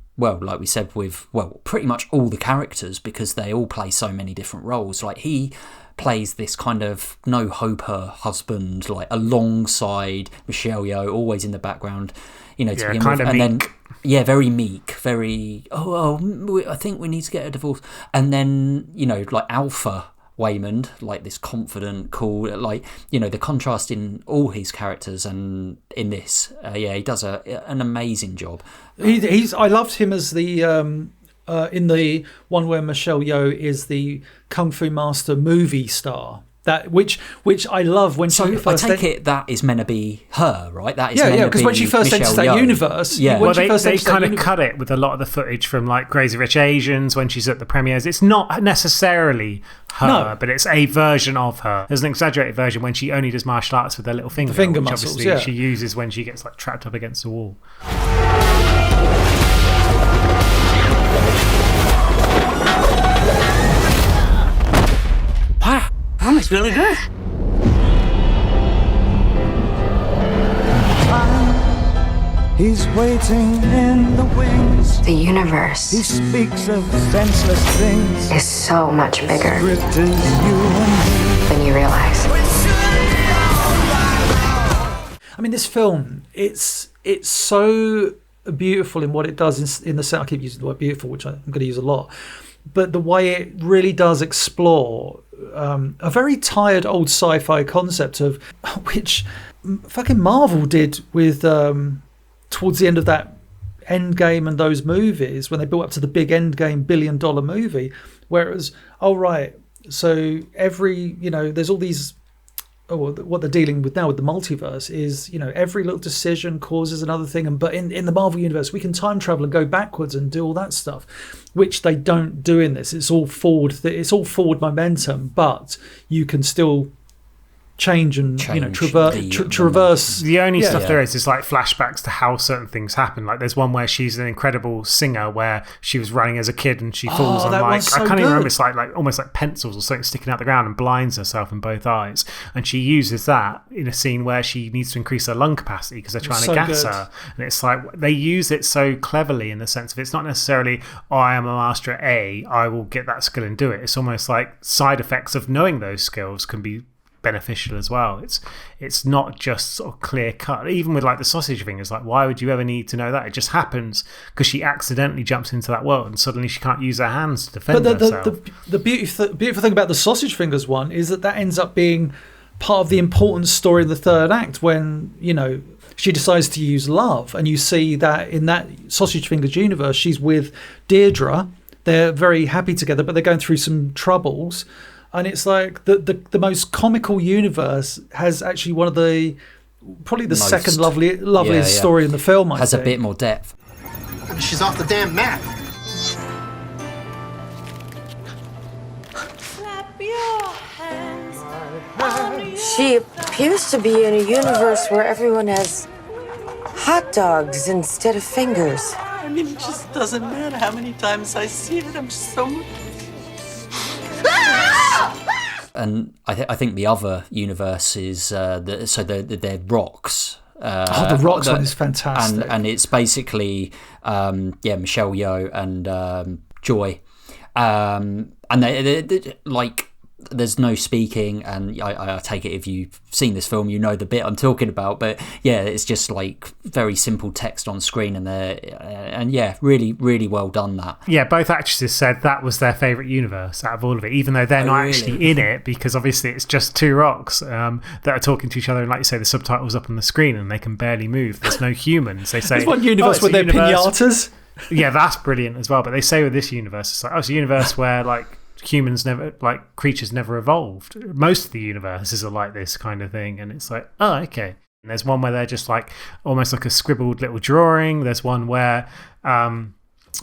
said with pretty much all the characters, because they all play so many different roles. Like he plays this kind of no-hoper husband, like alongside Michelle Yeoh, always in the background, you know, to begin with, and meek. Then very meek, very I think we need to get a divorce, and then, you know, like Alpha Waymond, like this confident, cool, like, you know, the contrast in all his characters, and in this, he does an amazing job. I loved him as the in the one where Michelle Yeoh is the Kung Fu Master movie star. That which I love when she first. I take it that is meant to be her, right? That is because when she first enters that universe, they kind of cut it with a lot of the footage from like Crazy Rich Asians when she's at the premieres. It's not necessarily her, but it's a version of her. There's an exaggerated version when she only does martial arts with her little finger, finger which muscles, obviously she uses when she gets like trapped up against the wall. Wow, that looks really good. He's waiting in the wings. The universe He speaks of senseless things. is so much bigger Script is you and than you realize. I mean, this film, it's so beautiful in what it does in the sense. I keep using the word beautiful, which I'm going to use a lot, but the way it really does explore a very tired old sci-fi concept of which fucking Marvel did with towards the end of that Endgame and those movies, when they built up to the big Endgame $1 billion movie, where it was, so every, you know, there's all these, what they're dealing with now with the multiverse is, you know, every little decision causes another thing, but in the Marvel universe we can time travel and go backwards and do all that stuff, which they don't do in this. It's all forward momentum, but you can still change and you know traverse. The only stuff there is like flashbacks to how certain things happen. Like there's one where she's an incredible singer where she was running as a kid and she falls on like I can't even remember, it's like almost like pencils or something sticking out the ground and blinds herself in both eyes, and she uses that in a scene where she needs to increase her lung capacity because they're trying to gas her, and it's like they use it so cleverly in the sense of it's not necessarily I am a master at A, I will get that skill and do it. It's almost like side effects of knowing those skills can be beneficial as well. It's not just sort of clear cut. Even with like the sausage fingers, like why would you ever need to know that? It just happens because she accidentally jumps into that world and suddenly she can't use her hands to defend herself. The beautiful thing about the sausage fingers one is that ends up being part of the important story in the third act, when, you know, she decides to use love, and you see that in that sausage fingers universe she's with Deirdre. They're very happy together, but they're going through some troubles. And it's like the most comical universe has actually one of probably the second loveliest story in the film. Has a bit more depth. She's off the damn map. She appears to be in a universe where everyone has hot dogs instead of fingers. I mean, it just doesn't matter how many times I see it. I'm just so... And I think the other universe is they're rocks. The rocks one is fantastic, and it's basically Michelle Yeoh and Joy, and they like there's no speaking, and I take it if you've seen this film you know the bit I'm talking about, but it's just like very simple text on screen, and really really well done that. Both actresses said that was their favourite universe out of all of it, even though they're not actually in it, because obviously it's just two rocks that are talking to each other, and like you say, the subtitles up on the screen and they can barely move. There's no humans. They say there's one universe where they're pinatas. Yeah, that's brilliant as well. But they say with this universe, it's like, oh, it's a universe where like creatures never evolved. Most of the universes are like this kind of thing, and it's like, oh, okay. And there's one where they're just like almost like a scribbled little drawing. There's one where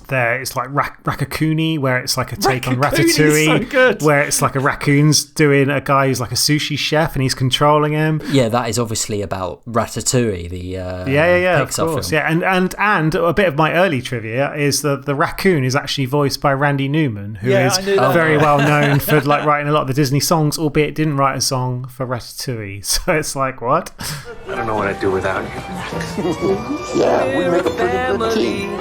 it's like Raccacoonie, where it's like a take on Ratatouille, so where it's like a raccoon's doing a guy who's like a sushi chef and he's controlling him. Yeah, that is obviously about Ratatouille, the Pixar of course. film. Yeah, and a bit of my early trivia is that the raccoon is actually voiced by Randy Newman, who is very well known for like writing a lot of the Disney songs, albeit didn't write a song for Ratatouille. So it's like, what? I don't know what I'd do without you. Yeah, we make a pretty good team.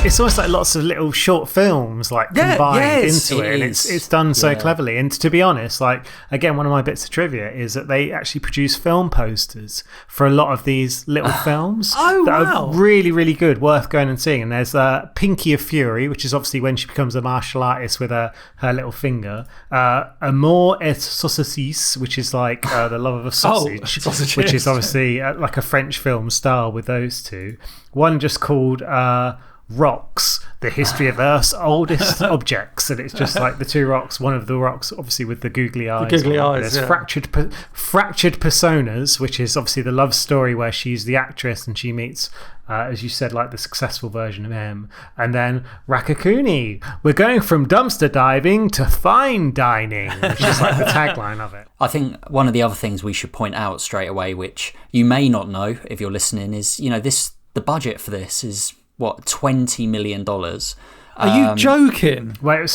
It's almost like lots of little short films like combined into it, and it's done so cleverly. And to be honest, like again, one of my bits of trivia is that they actually produce film posters for a lot of these little films that are really, really good, worth going and seeing. And there's Pinky of Fury, which is obviously when she becomes a martial artist with her little finger. Amour et saucisses, which is like the love of a sausage, which is obviously like a French film style with those two. One just called Rocks, the history of Earth's oldest objects, and it's just like the two rocks. One of the rocks, obviously, with the googly eyes. There's fractured personas, which is obviously the love story where she's the actress and she meets, as you said, like the successful version of him. And then Raccacoonie, we're going from dumpster diving to fine dining, which is like the tagline of it. I think one of the other things we should point out straight away, which you may not know if you're listening, is the budget for this is what, $20 million. Are you joking? Well,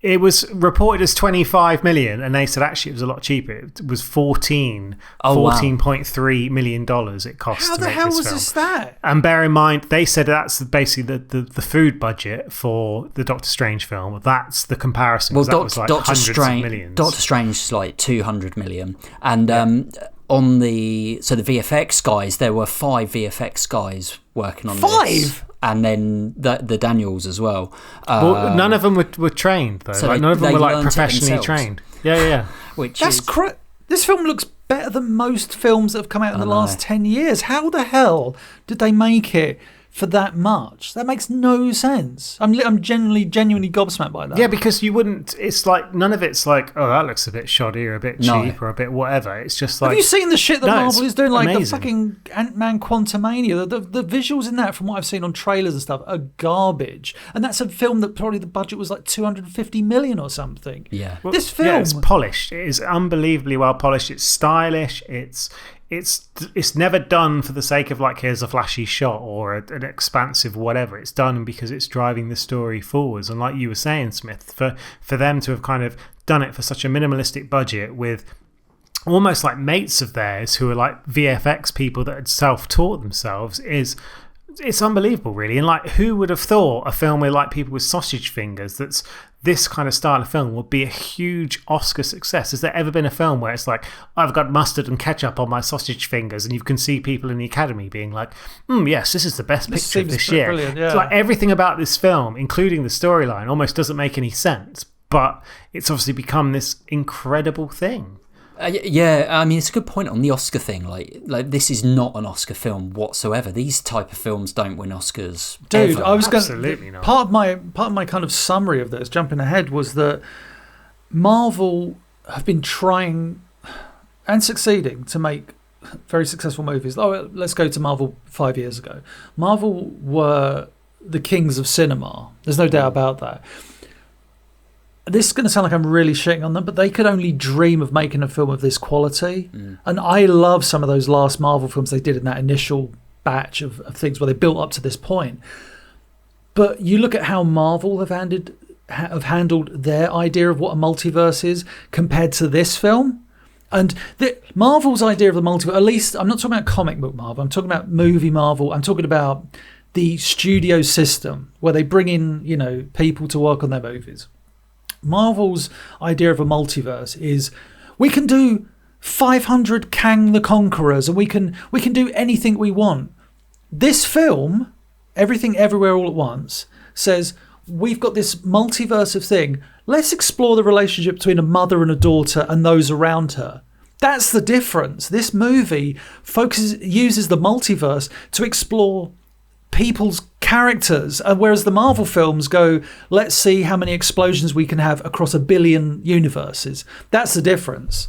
it was reported as 25 million, and they said actually it was a lot cheaper. It was $14.3 million it cost. How to the make hell this was film. this that? And bear in mind, they said that's basically the food budget for the Doctor Strange film. That's the comparison. Well, that was like hundreds of millions. Doctor Strange is like 200 million, and on the VFX guys, there were 5 VFX guys working on this. And then the Daniels as well. Well, none of them were trained though. So none of them were like professionally trained. Yeah. This film looks better than most films that have come out in the last 10 years. How the hell did they make it for that much? That makes no sense. I'm genuinely gobsmacked by that. Yeah, because you wouldn't. It's like none of it's like, oh, that looks a bit shoddy or a bit cheap or a bit whatever. It's just like. Have you seen the shit that Marvel is doing? Like amazing. The fucking Ant-Man Quantumania. The visuals in that, from what I've seen on trailers and stuff, are garbage. And that's a film that probably the budget was like 250 million or something. Yeah. Well, this film. Yeah, it's polished. It is unbelievably well polished. It's stylish. It's never done for the sake of like, here's a flashy shot or an expansive whatever. It's done because it's driving the story forwards. And like you were saying, Smith, for them to have kind of done it for such a minimalistic budget with almost like mates of theirs who are like VFX people that had self-taught themselves it's unbelievable, really. And like, who would have thought a film with like people with sausage fingers that's this kind of style of film would be a huge Oscar success? Has there ever been a film where it's like, I've got mustard and ketchup on my sausage fingers, and you can see people in the Academy being like, yes, this is the best picture of this year. Brilliant, yeah. It's like everything about this film, including the storyline, almost doesn't make any sense, but it's obviously become this incredible thing. I mean, it's a good point on the Oscar thing. Like this is not an Oscar film whatsoever. These type of films don't win Oscars. Dude, ever. I was absolutely not. Part of my kind of summary of this, jumping ahead, was that Marvel have been trying and succeeding to make very successful movies. Oh, let's go to Marvel 5 years ago. Marvel were the kings of cinema. There's no doubt about that. This is going to sound like I'm really shitting on them, but they could only dream of making a film of this quality. And I love some of those last Marvel films they did in that initial batch of things where they built up to this point. But you look at how Marvel have handled their idea of what a multiverse is compared to this film. And Marvel's idea of the multiverse, at least, I'm not talking about comic book Marvel, I'm talking about movie Marvel, I'm talking about the studio system where they bring in, people to work on their movies. Marvel's idea of a multiverse is we can do 500 Kang the Conquerors and we can do anything we want. This film, Everything Everywhere All at Once, says we've got this multiverse of thing. Let's explore the relationship between a mother and a daughter and those around her. That's the difference. This movie uses the multiverse to explore people's characters, whereas the Marvel films go, let's see how many explosions we can have across 1 billion universes. That's the difference.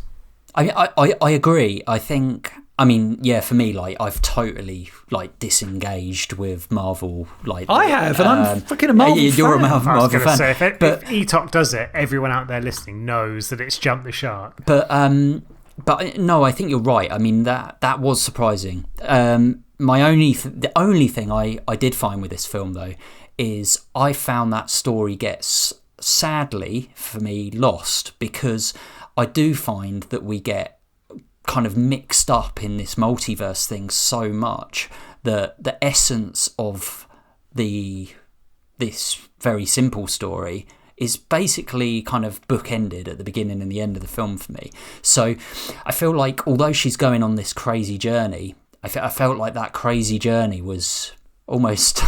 I agree. I mean, yeah, for me, like, I've totally, like, disengaged with Marvel. Like, I have, and I'm fucking a Marvel fan. You're a Marvel fan. Say, if ETOC does it, everyone out there listening knows that it's jumped the shark. But no, I think you're right. I mean, that was surprising. The only thing I did find with this film, though, is I found that story gets, sadly, for me, lost, because I do find that we get kind of mixed up in this multiverse thing so much that the essence of this very simple story is basically kind of bookended at the beginning and the end of the film for me. So I feel like, although she's going on this crazy journey, I felt like that crazy journey was almost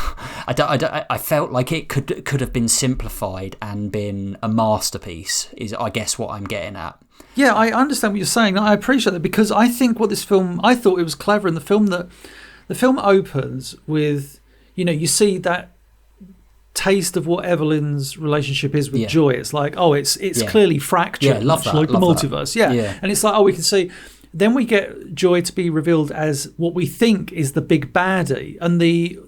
I felt like it could have been simplified and been a masterpiece, is I guess what I'm getting at. Yeah, I understand what you're saying. I appreciate that, because I think what this film, I thought it was clever in the film that the film opens with, you see that taste of what Evelyn's relationship is with Joy. It's like, it's clearly fractured, love that, like the love multiverse. Yeah. And it's like, we can see. Then we get Joy to be revealed as what we think is the big baddie, and the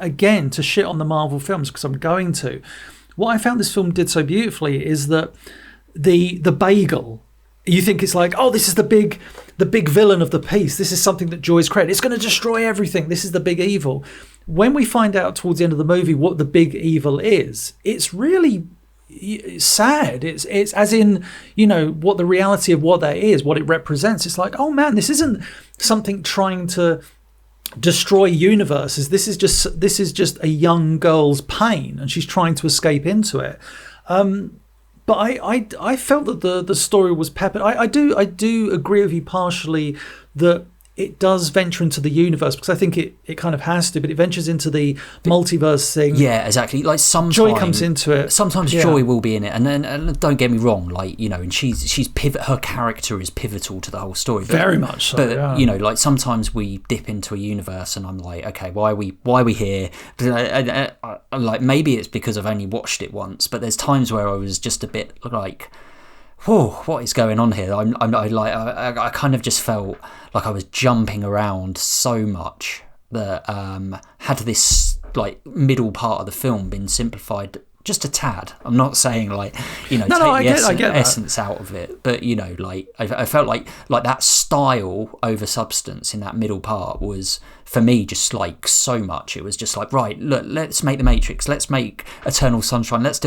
again, to shit on the Marvel films, because I'm going to. What I found this film did so beautifully is that the bagel, you think it's like, this is the big villain of the piece. This is something that Joy's created. It's going to destroy everything. This is the big evil. When we find out towards the end of the movie what the big evil is, it's really sad. It's as in, what the reality of what that is, what it represents. It's like, oh man, this isn't something trying to destroy universes. This is just a young girl's pain, and she's trying to escape into it. But I felt that the story was peppered. I do agree with you partially that it does venture into the universe, because I think it kind of has to, but it ventures into the multiverse thing. Yeah, exactly. Like sometimes Joy comes into it. Sometimes Joy will be in it, and then don't get me wrong, like, and she's her character is pivotal to the whole story. But, very much so. But like sometimes we dip into a universe, and I'm like, okay, why are we here? Like maybe it's because I've only watched it once, but there's times where I was just a bit like, whoa, what is going on here? I kind of just felt like I was jumping around so much that had this like middle part of the film been simplified just a tad. I'm not saying like, take the essence out of it, but like I felt like that style over substance in that middle part was, for me, just like so much. It was just like, right, look, let's make The Matrix, let's make Eternal Sunshine, let's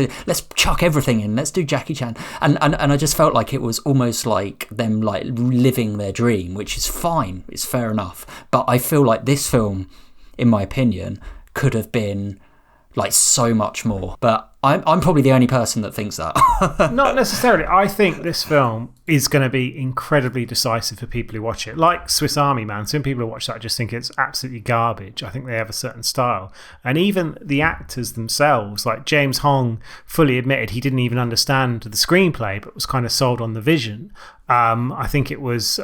chuck everything in, let's do Jackie Chan, and I just felt like it was almost like them like living their dream, which is fine, it's fair enough, but I feel like this film, in my opinion, could have been like so much more. But I'm probably the only person that thinks that. Not necessarily. I think this film is going to be incredibly decisive for people who watch it. Like Swiss Army Man, some people who watch that just think it's absolutely garbage. I think they have a certain style. And even the actors themselves, like James Hong fully admitted he didn't even understand the screenplay, but was kind of sold on the vision. I think it was...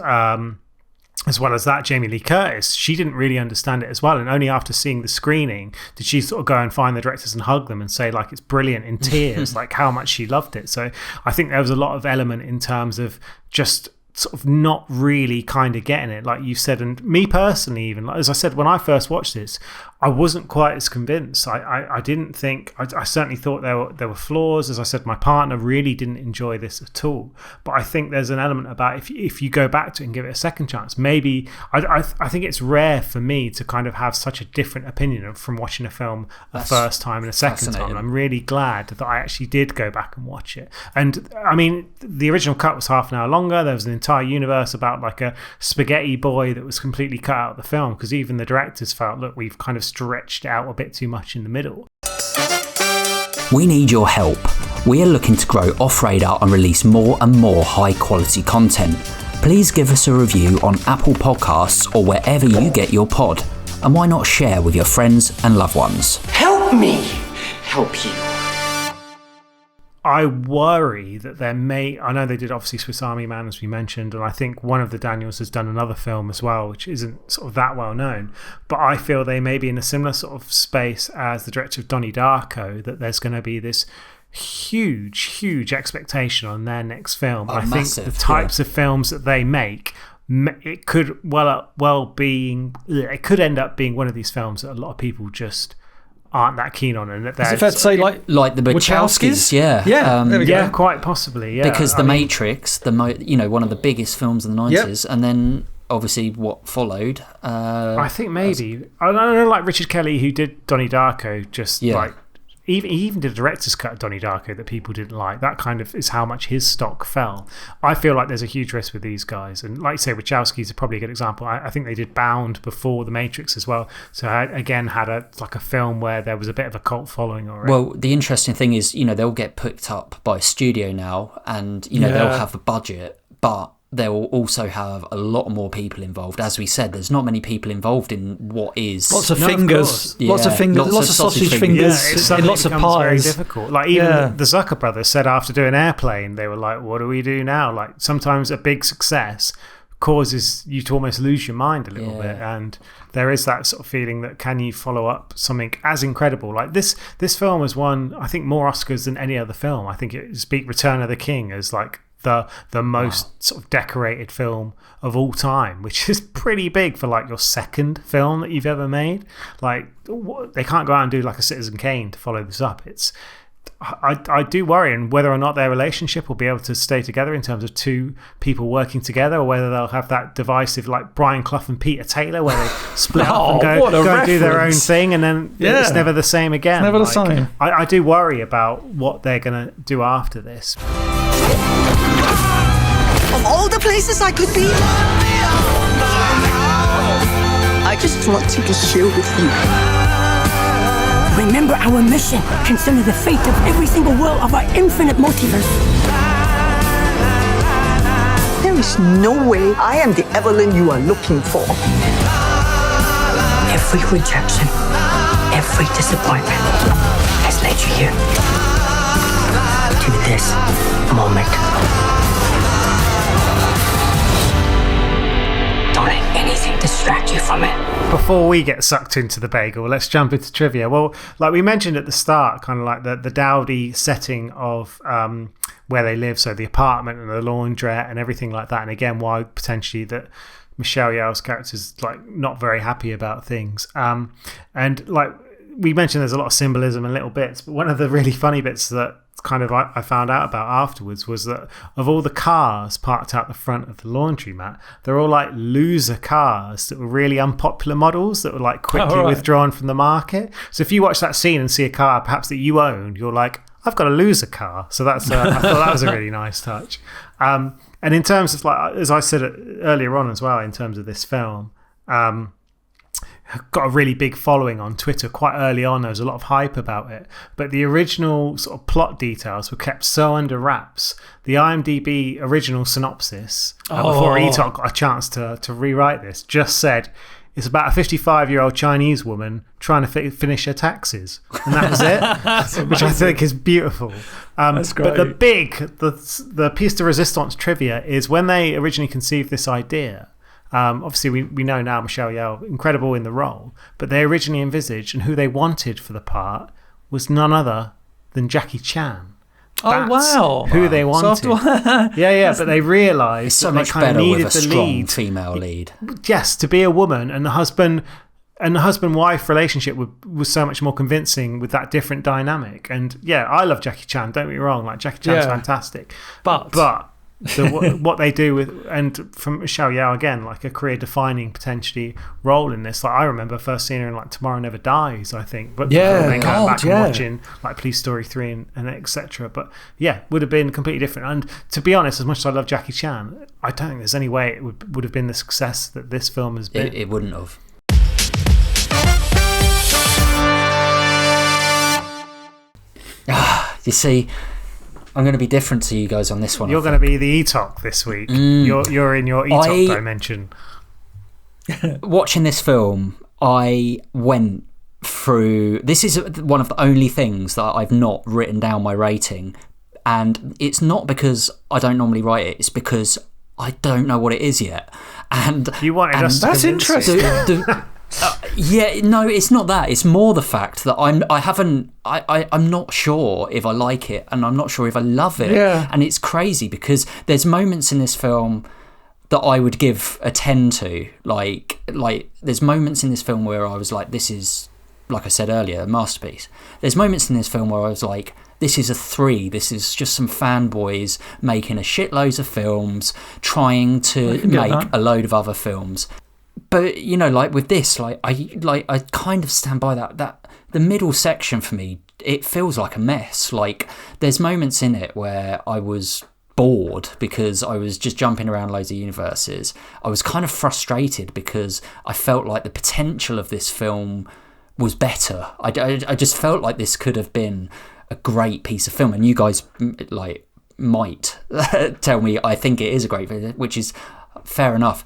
as well as that, Jamie Lee Curtis, she didn't really understand it as well, and only after seeing the screening did she sort of go and find the directors and hug them and say like it's brilliant in tears, like how much she loved it. So I think there was a lot of element in terms of just sort of not really kind of getting it, like you said. And me personally, even as I said, when I first watched this, I wasn't quite as convinced. I didn't think, I certainly thought there were flaws. As I said, my partner really didn't enjoy this at all. But I think there's an element about if you go back to it and give it a second chance, maybe, I think it's rare for me to kind of have such a different opinion from watching a film a first time and a second time. I'm really glad that I actually did go back and watch it. And I mean, the original cut was half an hour longer. There was an entire universe about like a spaghetti boy that was completely cut out of the film, because even the directors felt, look, we've kind of stretched out a bit too much in the middle. We need your help. We are looking to grow Off Radar and release more and more high quality content. Please give us a review on Apple Podcasts or wherever you get your pod. And why not share with your friends and loved ones? Help me help you. I worry that I know they did obviously Swiss Army Man, as we mentioned, and I think one of the Daniels has done another film as well, which isn't sort of that well known. But I feel they may be in a similar sort of space as the director of Donnie Darko, that there's going to be this huge expectation on their next film. I massive, think the types of films that they make, it could it could end up being one of these films that a lot of people just aren't that keen on, and that is it fair to say like the Wachowskis? Yeah, there we go. Yeah, quite possibly. Yeah, because The Matrix, one of the biggest films in the 90s, and then obviously what followed. I think maybe I don't know, like Richard Kelly, who did Donnie Darko, just like. He even did a director's cut of Donnie Darko that people didn't like. That kind of is how much his stock fell. I feel like there's a huge risk with these guys. And like you say, Wachowski's are probably a good example. I think they did Bound before The Matrix as well. So I, again, had a film where there was a bit of a cult following already. Well, the interesting thing is, they'll get picked up by a studio now and, they'll have a budget, but they'll also have a lot more people involved. As we said, there's not many people involved in what is... Lots of fingers. Lots of sausage fingers in lots of pies. Very difficult. Like even the Zucker brothers said after doing Airplane, they were like, what do we do now? Like sometimes a big success causes you to almost lose your mind a little bit, and there is that sort of feeling that can you follow up something as incredible like this film has won, I think, more Oscars than any other film. I think it beat Return of the King as like the most sort of decorated film of all time, which is pretty big for like your second film that you've ever made. Like they can't go out and do like a Citizen Kane to follow this up. I do worry on whether or not their relationship will be able to stay together in terms of two people working together, or whether they'll have that divisive like Brian Clough and Peter Taylor where they split up and go and do their own thing, and then it's never the same again. It's never the same. I do worry about what they're going to do after this. Of all the places I could be, I just wanted to share with you. Remember our mission. Consider the fate of every single world of our infinite multiverse. There is no way I am the Evelyn you are looking for. Every rejection, every disappointment has led you here. To this moment. Don't let anything distract you from it. Before we get sucked into the bagel, let's jump into trivia. Well, like we mentioned at the start, kind of like the dowdy setting of where they live, so the apartment and the laundrette and everything like that. And again, why potentially that Michelle Yeoh's character is like not very happy about things. And like we mentioned, there's a lot of symbolism and little bits, but one of the really funny bits that kind of I found out about afterwards was that of all the cars parked out the front of the laundromat, they're all like loser cars that were really unpopular models that were like quickly withdrawn from the market. So if you watch that scene and see a car perhaps that you own, you're like, I've got a loser car. So that's I thought that was a really nice touch. And in terms of like, as I said earlier on as well, in terms of this film, got a really big following on Twitter quite early on. There was a lot of hype about it, but the original sort of plot details were kept so under wraps. The IMDb original synopsis, before Etok got a chance to rewrite this, just said it's about a 55-year-old Chinese woman trying to finish her taxes, and that was it. Which I think is beautiful. That's great. But the piece de resistance trivia is when they originally conceived this idea. Obviously, we know now Michelle Yeoh, incredible in the role, but they originally envisaged and who they wanted for the part was none other than Jackie Chan. That's who they wanted. But they realised it's so much better with a strong female lead. Yes, to be a woman, and the husband-wife relationship was so much more convincing with that different dynamic. And yeah, I love Jackie Chan. Don't get me wrong, like Jackie Chan's fantastic, but what they do with, and from Michelle Yeoh again, like a career-defining potentially role in this. Like I remember first seeing her in like Tomorrow Never Dies, I think, but then going back and watching like Police Story 3 and etc. But yeah, would have been completely different. And to be honest, as much as I love Jackie Chan, I don't think there's any way it would have been the success that this film has been. It wouldn't have. You see, I'm going to be different to you guys on this one. You're going to be the Etok this week. You're in your Etok dimension. Watching this film, I went through... This is one of the only things that I've not written down my rating, and it's not because I don't normally write it, it's because I don't know what it is yet. And you wanted us to That's interesting. Yeah, no, it's not that. It's more the fact that I'm not sure if I like it, and I'm not sure if I love it. Yeah. And it's crazy because there's moments in this film that I would give a 10 to. Like there's moments in this film where I was like, this is, like I said earlier, a masterpiece. There's moments in this film where I was like, this is a 3. This is just some fanboys making a shitloads of films, trying to make a load of other films. But you know, like with this, I kind of stand by that the middle section for me, it feels like a mess. Like there's moments in it where I was bored because I was just jumping around loads of universes. I was kind of frustrated because I felt like the potential of this film was better. I just felt like this could have been a great piece of film, and you guys like might tell me I think it is a great film, which is fair enough.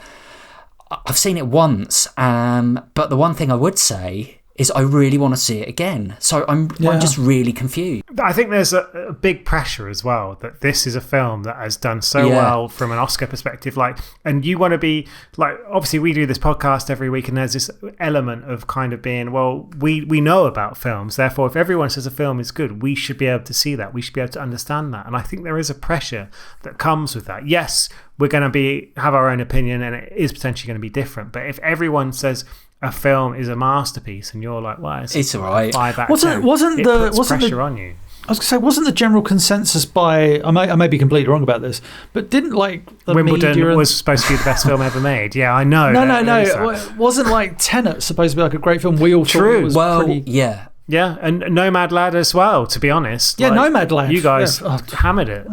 I've seen it once, but the one thing I would say is I really want to see it again. So I'm just really confused. I think there's a big pressure as well that this is a film that has done so well from an Oscar perspective. Like, and you want to be like, obviously we do this podcast every week, and there's this element of kind of being, well, we know about films. Therefore, if everyone says a film is good, we should be able to see that. We should be able to understand that. And I think there is a pressure that comes with that. Yes, we're going to have our own opinion, and it is potentially going to be different. But if everyone says a film is a masterpiece, and you're like, well, it's all right. 5 out of 10, wasn't pressure on you. I was going to say, wasn't the general consensus by, I may be completely wrong about this, but didn't like the Wimbledon was supposed to be the best film ever made? Yeah, I know. No. Wasn't like Tenet supposed to be like a great film? We all thought it was pretty... Yeah. Yeah, and Nomadland as well, to be honest. Yeah, like, Nomadland. You guys hammered it.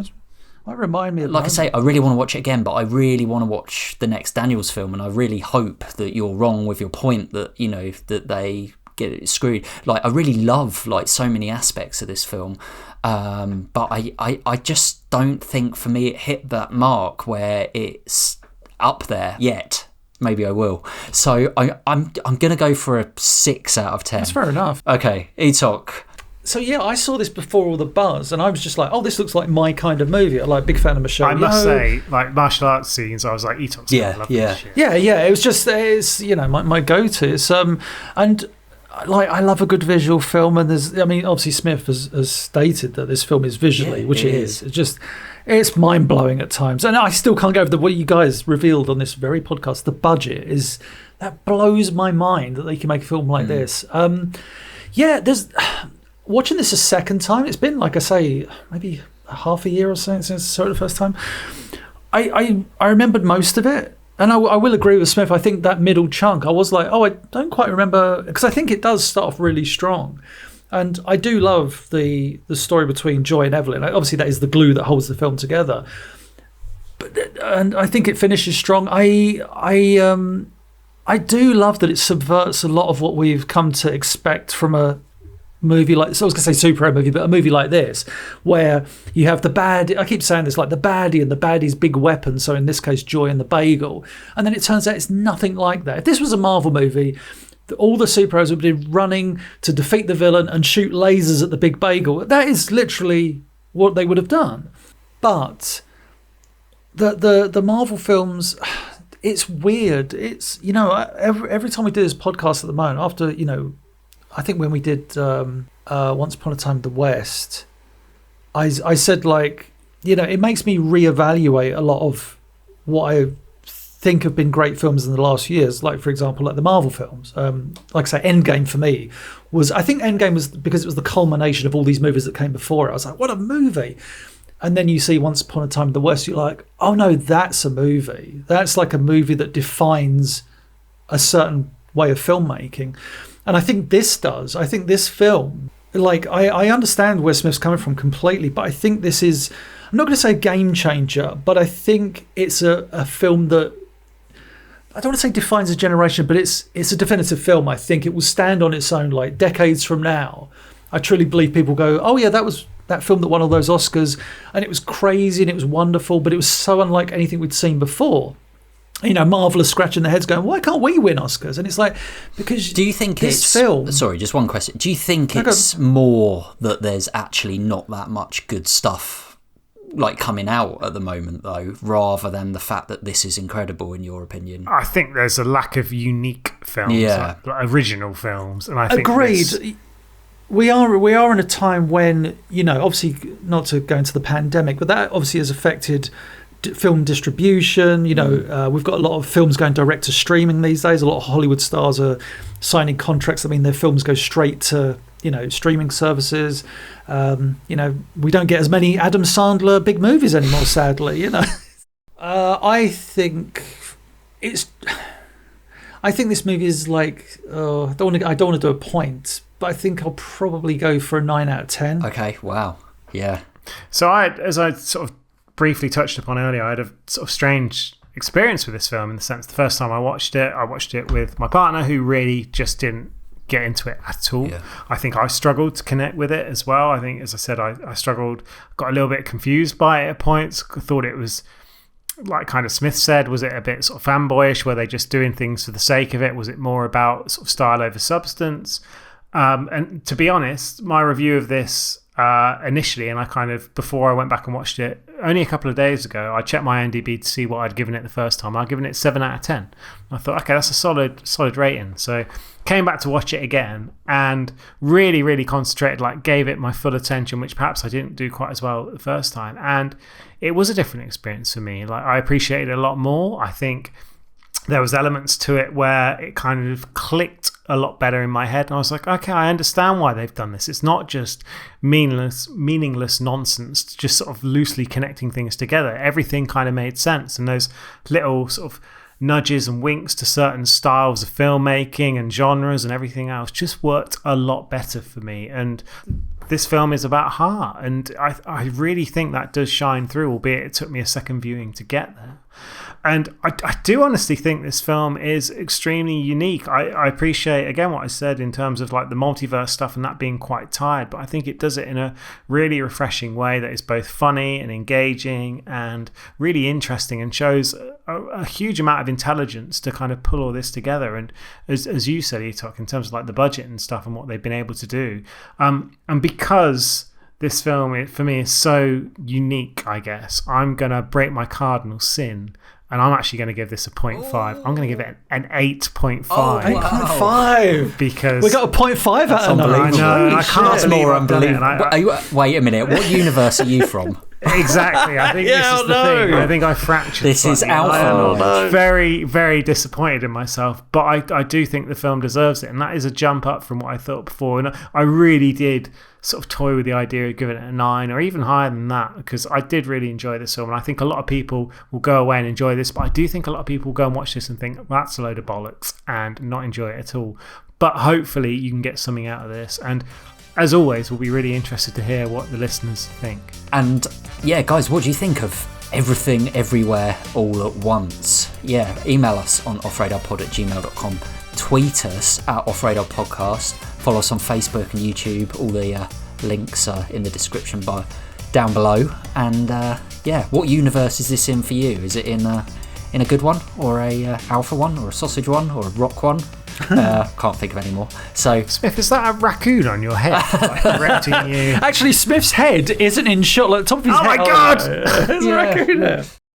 That remind me of like I say, I really want to watch it again, but I really want to watch the next Daniels film, and I really hope that you're wrong with your point that, you know, that they get it screwed. Like, I really love like so many aspects of this film, but I just don't think for me it hit that mark where it's up there yet. Maybe I will. So I'm gonna go for a 6 out of 10. That's fair enough. Okay, Etok. So yeah, I saw this before all the buzz, and I was just like, "Oh, this looks like my kind of movie." I'm like, big fan of Michelle Yeoh. I must say, like martial arts scenes, I was like, "Etok's gonna love this shit." Yeah. It was just, it's my go-to. And like, I love a good visual film, and obviously Smith has stated that this film is visually, which it is. It's mind blowing at times, and I still can't get over what you guys revealed on this very podcast. The budget that blows my mind that they can make a film like this. There's. Watching this a second time, it's been, like I say, maybe half a year or so since I saw it the first time. I remembered most of it, and I will agree with Smith. I think that middle chunk, I was like, I don't quite remember, because I think it does start off really strong. And I do love the story between Joy and Evelyn. Obviously, that is the glue that holds the film together. And I think it finishes strong. I do love that it subverts a lot of what we've come to expect from a movie like, so I was going to say superhero movie, but a movie like this, where you have the bad, I keep saying this, like the baddie and the baddie's big weapon, so in this case Joy and the bagel, and then it turns out it's nothing like that. If this was a Marvel movie, all the superheroes would be running to defeat the villain and shoot lasers at the big bagel. That is literally what they would have done. But the Marvel films, it's weird. It's, every time we do this podcast at the moment, after, I think when we did Once Upon a Time in the West, I said, like, it makes me reevaluate a lot of what I think have been great films in the last few years. Like, for example, like the Marvel films. Like I say, Endgame for me I think Endgame was because it was the culmination of all these movies that came before it. I was like, what a movie. And then you see Once Upon a Time in the West, you're like, oh no, that's a movie. That's like a movie that defines a certain way of filmmaking. And I think this does. I think this film, like, I understand where Smith's coming from completely, but I think this is, I'm not going to say a game changer, but I think it's a film that, I don't want to say defines a generation, but it's a definitive film. I think it will stand on its own, like, decades from now. I truly believe people go, oh yeah, that was that film that won all those Oscars, and it was crazy and it was wonderful, but it was so unlike anything we'd seen before. Marvel are scratching their heads going, why can't we win Oscars? And it's like, because do you think this film... Sorry, just one question. Do you think it's more that there's actually not that much good stuff like coming out at the moment, though, rather than the fact that this is incredible, in your opinion? I think there's a lack of unique films, like original films, and I think agreed. We are in a time when, obviously, not to go into the pandemic, but that obviously has affected film distribution. We've got a lot of films going direct to streaming these days. A lot of Hollywood stars are signing contracts. I mean, their films go straight to streaming services. We don't get as many Adam Sandler big movies anymore, sadly. I think this movie is like, I don't want to do a point, but I think I'll probably go for a 9 out of 10. Okay, wow, yeah. So as I sort of briefly touched upon earlier, I had a sort of strange experience with this film, in the sense the first time I watched it with my partner, who really just didn't get into it at all. I think I struggled to connect with it as well. I think, as I said, I struggled, got a little bit confused by it at points. I thought it was, like kind of Smith said, was it a bit sort of fanboyish? Were they just doing things for the sake of it? Was it more about sort of style over substance? And to be honest, my review of this initially, and I kind of, before I went back and watched it only a couple of days ago, I checked my IMDb to see what I'd given it the first time. I'd given it 7 out of 10. I thought, okay, that's a solid rating. So came back to watch it again and really, really concentrated, like gave it my full attention, which perhaps I didn't do quite as well the first time. And it was a different experience for me. Like, I appreciated it a lot more. I think there was elements to it where it kind of clicked a lot better in my head, and I was like, okay, I understand why they've done this. It's not just meaningless nonsense, just sort of loosely connecting things together. Everything kind of made sense, and those little sort of nudges and winks to certain styles of filmmaking and genres and everything else just worked a lot better for me. And this film is about heart, and I really think that does shine through, albeit it took me a second viewing to get there. And I do honestly think this film is extremely unique. I appreciate, again, what I said in terms of like the multiverse stuff and that being quite tired, but I think it does it in a really refreshing way that is both funny and engaging and really interesting, and shows a huge amount of intelligence to kind of pull all this together. And as you said, Etok, in terms of like the budget and stuff and what they've been able to do, and because this film, for me, is so unique, I guess, I'm going to break my cardinal sin, and I'm actually going to give this a 0.5. I'm going to give it an 8.5. 8.5! Because we got a 0.5 out of it. I know, I can't That's more unbelievable. Wait a minute, what universe are you from? Exactly. I think this is the thing. I think I fractured. This is Alpha. Very, very disappointed in myself, but I do think the film deserves it, and that is a jump up from what I thought before. And I really did sort of toy with the idea of giving it a 9 or even higher than that, because I did really enjoy this film, and I think a lot of people will go away and enjoy this, but I do think a lot of people will go and watch this and think, well, that's a load of bollocks, and not enjoy it at all. But hopefully you can get something out of this, and as always, we'll be really interested to hear what the listeners think. And yeah, guys, what do you think of Everything Everywhere All at Once? Yeah, email us on offradarpod@gmail.com, tweet us at offradarpodcast, follow us on Facebook and YouTube. All the links are in the description bar down below. And yeah, what universe is this in for you? Is it in a good one, or a alpha one, or a sausage one, or a rock one? Can't think of any more. So, Smith, is that a raccoon on your head, like directing you? Actually, Smith's head isn't in shot. Like, top of his head. Oh my god! There's a raccoon there.